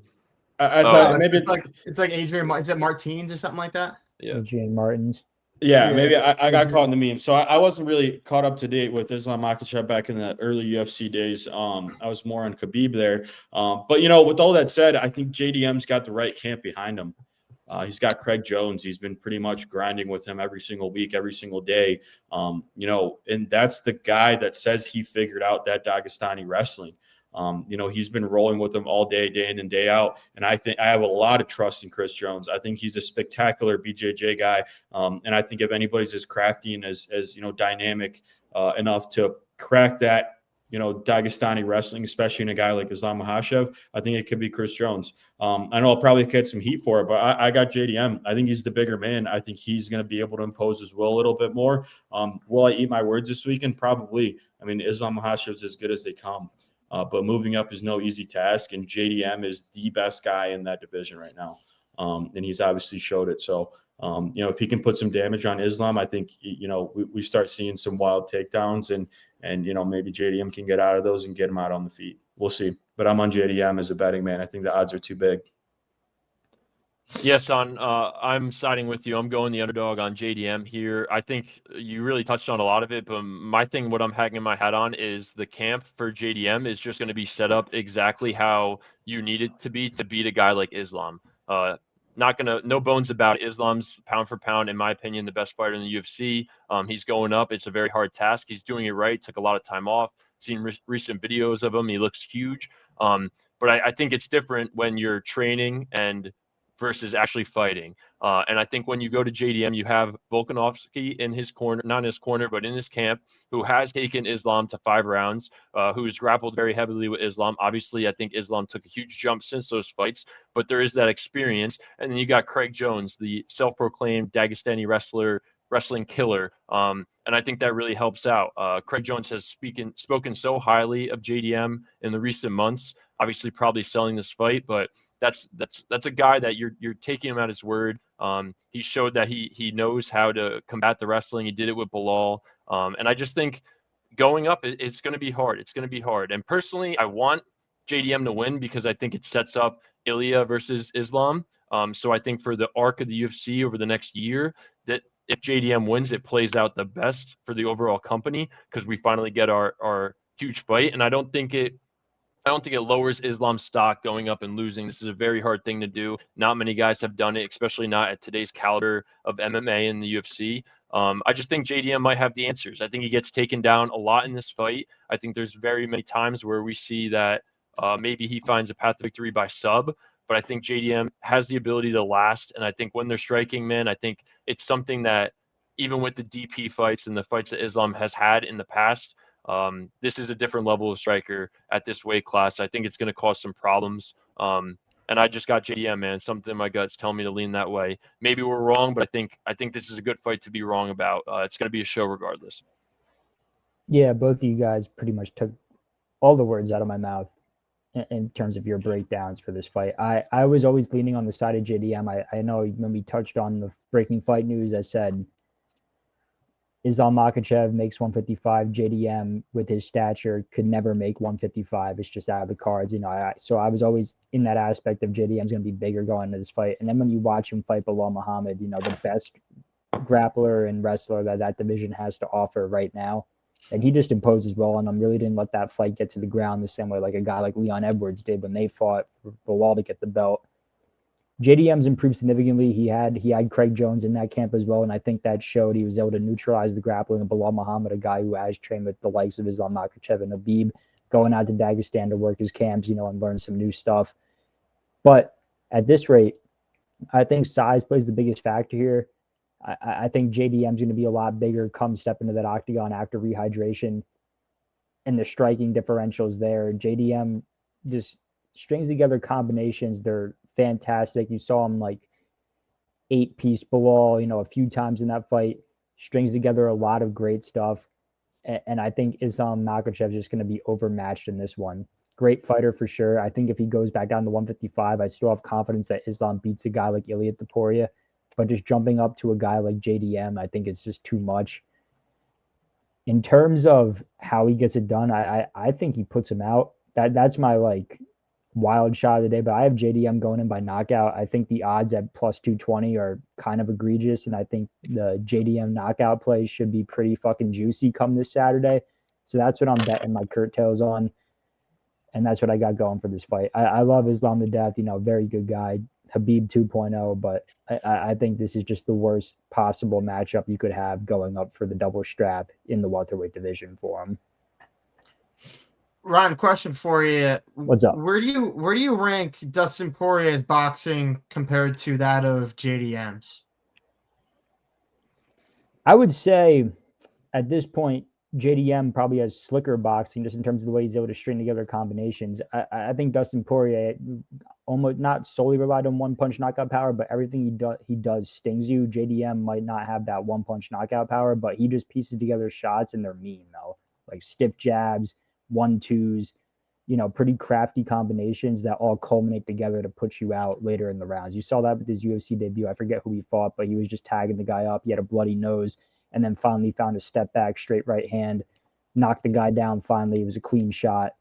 I thought maybe it's like Adrian. Is it Martins or something like that? Yeah, Adrian Martins. Yeah, maybe I got caught in the meme. So I wasn't really caught up to date with Islam Makhachev back in the early UFC days. I was more on Khabib there. But, with all that said, I think JDM's got the right camp behind him. He's got Craig Jones. He's been pretty much grinding with him every single week, every single day. And that's the guy that says he figured out that Dagestani wrestling. He's been rolling with him all day, day in and day out. And I think I have a lot of trust in Chris Jones. I think he's a spectacular BJJ guy. And I think if anybody's as crafty and as dynamic enough to crack that, Dagestani wrestling, especially in a guy like Islam Makhachev, I think it could be Chris Jones. I know I'll probably get some heat for it, but I got JDM. I think he's the bigger man. I think he's going to be able to impose his will a little bit more. Will I eat my words this weekend? Probably. I mean, Islam Makhachev is as good as they come. But moving up is no easy task, and JDM is the best guy in that division right now. And he's obviously showed it. So, if he can put some damage on Islam, I think, we start seeing some wild takedowns and maybe JDM can get out of those and get him out on the feet. We'll see. But I'm on JDM as a betting man. I think the odds are too big. Yes, I'm siding with you. I'm going the underdog on JDM here. I think you really touched on a lot of it, but my thing, what I'm hanging my hat on, is the camp for JDM is just going to be set up exactly how you need it to beat a guy like Islam. No bones about it. Islam's pound for pound, in my opinion, the best fighter in the UFC. He's going up. It's a very hard task. He's doing it right. Took a lot of time off. Seen recent videos of him. He looks huge. But I think it's different when you're training and versus actually fighting. And I think when you go to JDM, you have Volkanovski in his corner, not in his corner, but in his camp, who has taken Islam to 5 rounds, who's grappled very heavily with Islam. Obviously, I think Islam took a huge jump since those fights, but there is that experience. And then you got Craig Jones, the self-proclaimed Dagestani wrestling killer. And I think that really helps out. Craig Jones has spoken so highly of JDM in the recent months, obviously probably selling this fight, but that's a guy that you're taking him at his word. He showed that he knows how to combat the wrestling. He did it with Bilal. And I just think going up, it's going to be hard. It's going to be hard. And personally, I want JDM to win because I think it sets up Ilya versus Islam. So I think for the arc of the UFC over the next year, that if JDM wins, it plays out the best for the overall company because we finally get our huge fight. And I don't think it lowers Islam's stock going up and losing. This is a very hard thing to do. Not many guys have done it, especially not at today's caliber of MMA in the UFC. I just think JDM might have the answers. I think he gets taken down a lot in this fight. I think there's very many times where we see that maybe he finds a path to victory by sub, but I think JDM has the ability to last. And I think when they're striking, man, I think it's something that even with the DP fights and the fights that Islam has had in the past, this is a different level of striker at this weight class. I think it's going to cause some problems. And I just got JDM, man. Something in my guts telling me to lean that way. Maybe we're wrong, but I think this is a good fight to be wrong about. It's going to be a show regardless. Yeah, both of you guys pretty much took all the words out of my mouth in terms of your breakdowns for this fight. I was always leaning on the side of JDM. I know when we touched on the breaking fight news, I said Islam Makhachev makes 155. JDM, with his stature, could never make 155. It's just out of the cards, So I was always in that aspect of JDM's going to be bigger going into this fight. And then when you watch him fight Bilal Muhammad, the best grappler and wrestler that division has to offer right now, and he just imposes well on him. Really didn't let that fight get to the ground the same way like a guy like Leon Edwards did when they fought for Bilal to get the belt. JDM's improved significantly. He had Craig Jones in that camp as well, and I think that showed. He was able to neutralize the grappling of Bilal Muhammad, a guy who has trained with the likes of Islam Makhachev and Habib, going out to Dagestan to work his camps, and learn some new stuff. But at this rate, I think size plays the biggest factor here. I think JDM's going to be a lot bigger come step into that octagon after rehydration, and the striking differentials there. JDM just strings together combinations. They're fantastic. You saw him 8-piece Bilal, a few times in that fight, strings together a lot of great stuff. And I think Islam Makhachev is just going to be overmatched in this one. Great fighter for sure. I think if he goes back down to 155, I still have confidence that Islam beats a guy like Ilia Topuria. But just jumping up to a guy like JDM, I think it's just too much. In terms of how he gets it done, I think he puts him out. That's my wild shot of the day, but I have JDM going in by knockout. I think the odds at plus 220 are kind of egregious, and I think the JDM knockout play should be pretty fucking juicy come this Saturday. So that's what I'm betting my curtails on, and that's what I got going for this fight. I love Islam to death, very good guy. Habib 2.0, but I think this is just the worst possible matchup you could have going up for the double strap in the welterweight division for him. Ryan, question for you. What's up? Where do you rank Dustin Poirier's boxing compared to that of JDM's? I would say at this point, JDM probably has slicker boxing just in terms of the way he's able to string together combinations. I think Dustin Poirier almost not solely relied on one punch knockout power, but everything he does stings you. JDM might not have that one punch knockout power, but he just pieces together shots and they're mean though, like stiff jabs, 1-2s, pretty crafty combinations that all culminate together to put you out later in the rounds. You saw that with his UFC debut. I forget who he fought, but he was just tagging the guy up. He had a bloody nose and then finally found a step back, straight right hand, knocked the guy down finally. It was a clean shot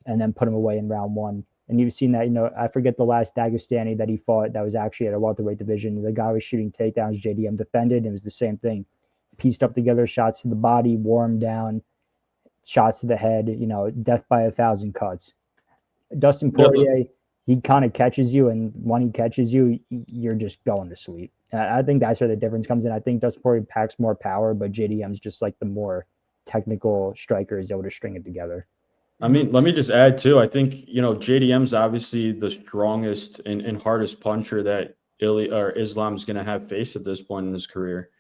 and then put him away in round 1. And you've seen that, I forget the last Dagestani that he fought that was actually at a welterweight division. The guy was shooting takedowns, JDM defended, and it was the same thing. Pieced up together shots to the body, wore him down, shots to the head, death by 1,000 cuts. Dustin Poirier, he kind of catches you, and when he catches you, you're just going to sleep. I think that's where the difference comes in. I think Dustin Poirier packs more power, but JDM's just like the more technical striker is able to string it together. I mean, let me just add too. I think, JDM's obviously the strongest and hardest puncher that Islam's going to have faced at this point in his career.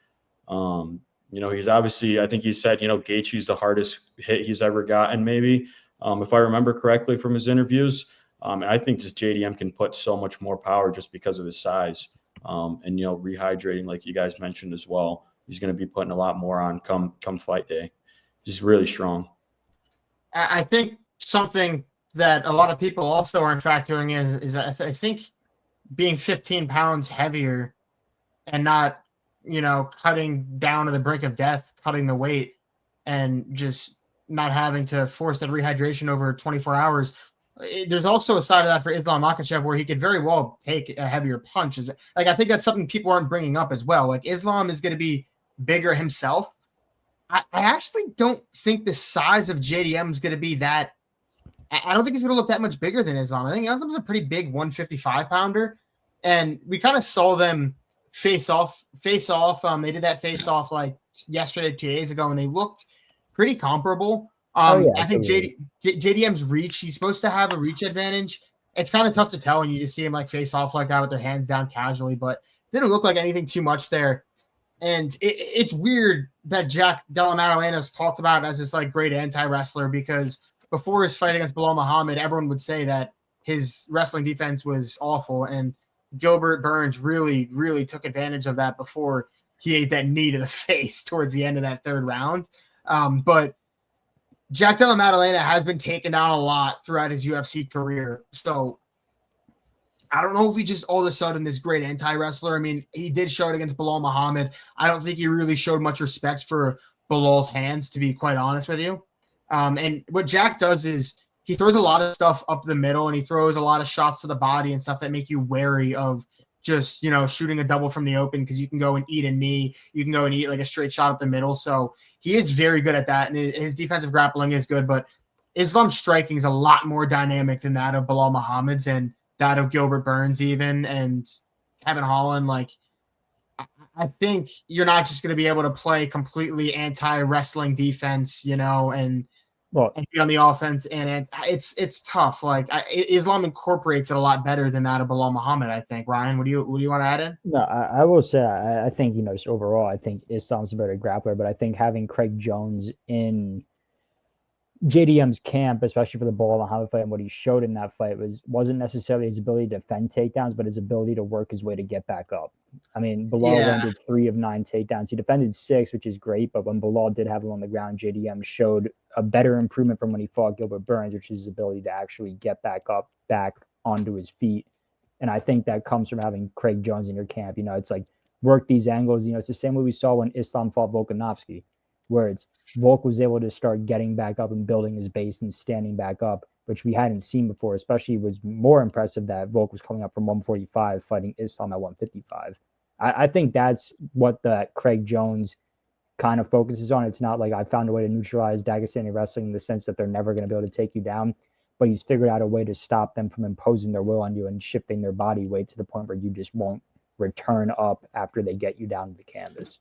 He's obviously, I think he said, Gaethje's the hardest hit he's ever gotten, maybe, if I remember correctly from his interviews. And I think just JDM can put so much more power just because of his size. And rehydrating, like you guys mentioned as well. He's going to be putting a lot more on come fight day. He's really strong. I think something that a lot of people also aren't factoring is I think being 15 pounds heavier and not, cutting down to the brink of death, cutting the weight, and just not having to force that rehydration over 24 hours. There's also a side of that for Islam Makhachev where he could very well take a heavier punch. Like, I think that's something people aren't bringing up as well. Like, Islam is going to be bigger himself. I actually don't think the size of JDM is going to be that. I don't think he's going to look that much bigger than Islam. I think Islam's a pretty big 155-pounder, and we kind of saw them face off. They did that face off like yesterday, 2 days ago, and they looked pretty comparable. I think JDM's reach, he's supposed to have a reach advantage. It's kind of tough to tell when you just see him like face off like that with their hands down casually, but didn't look like anything too much there. And it's weird that Jack Della Maddalena is talked about as this like great anti-wrestler, because before his fight against Bilal Muhammad, everyone would say that his wrestling defense was awful, and Gilbert Burns really, really took advantage of that before he ate that knee to the face towards the end of that third round. But Jack Della Maddalena has been taken down a lot throughout his UFC career. So I don't know if he just all of a sudden this great anti-wrestler. I mean, he did show it against Bilal Muhammad. I don't think he really showed much respect for Bilal's hands, to be quite honest with you. And what Jack does is he throws a lot of stuff up the middle, and he throws a lot of shots to the body and stuff that make you wary of just, shooting a double from the open, because you can go and eat a knee. You can go and eat like a straight shot up the middle. So he is very good at that, and his defensive grappling is good. But Islam's striking is a lot more dynamic than that of Bilal Muhammad's and that of Gilbert Burns even, and Kevin Holland. Like, I think you're not just going to be able to play completely anti-wrestling defense, and be on the offense, and it's tough. Like, Islam incorporates it a lot better than that of Bilal Muhammad, I think. Ryan, what do you want to add in? No, I will say I think just overall I think Islam's a better grappler, but I think having Craig Jones in JDM's camp, especially for the Bilal Muhammad fight, and what he showed in that fight wasn't necessarily his ability to defend takedowns, but his ability to work his way to get back up. I mean, Bilal landed 3 of 9 takedowns. He defended 6, which is great, but when Bilal did have him on the ground, JDM showed a better improvement from when he fought Gilbert Burns, which is his ability to actually get back up, back onto his feet. And I think that comes from having Craig Jones in your camp. It's like, work these angles. It's the same way we saw when Islam fought Volkanovski, where Volk was able to start getting back up and building his base and standing back up, which we hadn't seen before. Especially was more impressive that Volk was coming up from 145 fighting Islam at 155. I think that's what that Craig Jones kind of focuses on. It's not like I found a way to neutralize Dagestani wrestling in the sense that they're never going to be able to take you down. but he's figured out a way to stop them from imposing their will on you and shifting their body weight to the point where you just won't return up after they get you down to the canvas.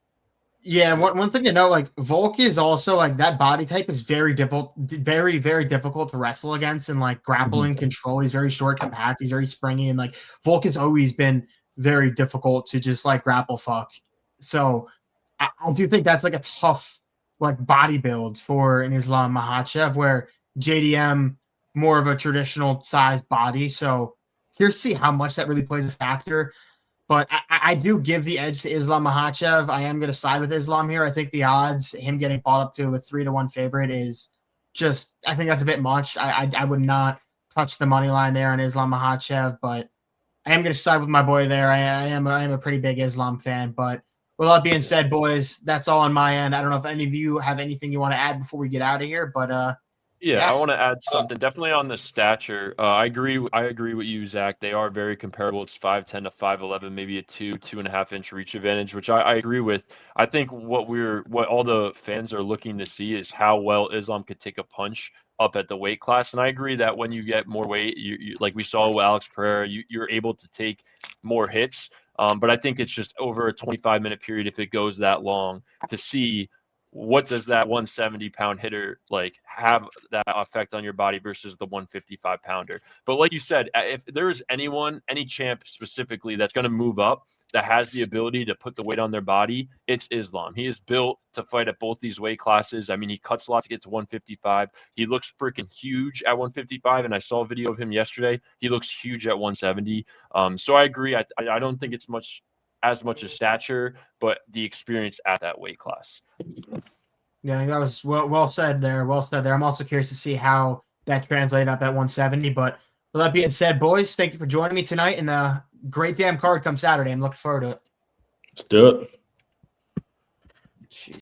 Yeah, one thing to know, like Volk is also like that body type is very difficult, very, very difficult to wrestle against and like grappling control. He's very short, compact, he's very springy, and like Volk has always been very difficult to just like grapple fuck. So I do think that's like a tough like body build for an Islam Makhachev, where JDM more of a traditional sized body. So here's see how much that really plays a factor. But I do give the edge to Islam Makhachev. I am going to side with Islam here. I think the odds, him getting bought up to a 3-1 favorite is just, I think that's a bit much. I would not touch the money line there on Islam Makhachev, but I am going to side with my boy there. I am a pretty big Islam fan. But with all that being said, boys, that's all on my end. I don't know if any of you have anything you want to add before we get out of here, but yeah, I want to add something. Definitely on the stature. I agree with you, Zach. They are very comparable. It's 5'10" to 5'11", maybe a 2.5 inch reach advantage, which I agree with. I think what all the fans are looking to see is how well Islam could take a punch up at the weight class. And I agree that when you get more weight, you like we saw with Alex Pereira, you're able to take more hits. But I think it's just over a 25-minute period, if it goes that long, to see what does that 170-pound hitter like have that effect on your body versus the 155-pounder. But like you said, if there's anyone, any champ specifically that's going to move up that has the ability to put the weight on their body, it's Islam. He is built to fight at both these weight classes. I mean, he cuts a lot to get to 155. He looks freaking huge at 155, and I saw a video of him yesterday. He looks huge at 170. So I agree. I don't think it's as much as stature, but the experience at that weight class. Yeah, that was well said there. Well said there. I'm also curious to see how that translated up at 170. But with that being said, boys, thank you for joining me tonight. And great damn card come Saturday. I'm looking forward to it. Let's do it.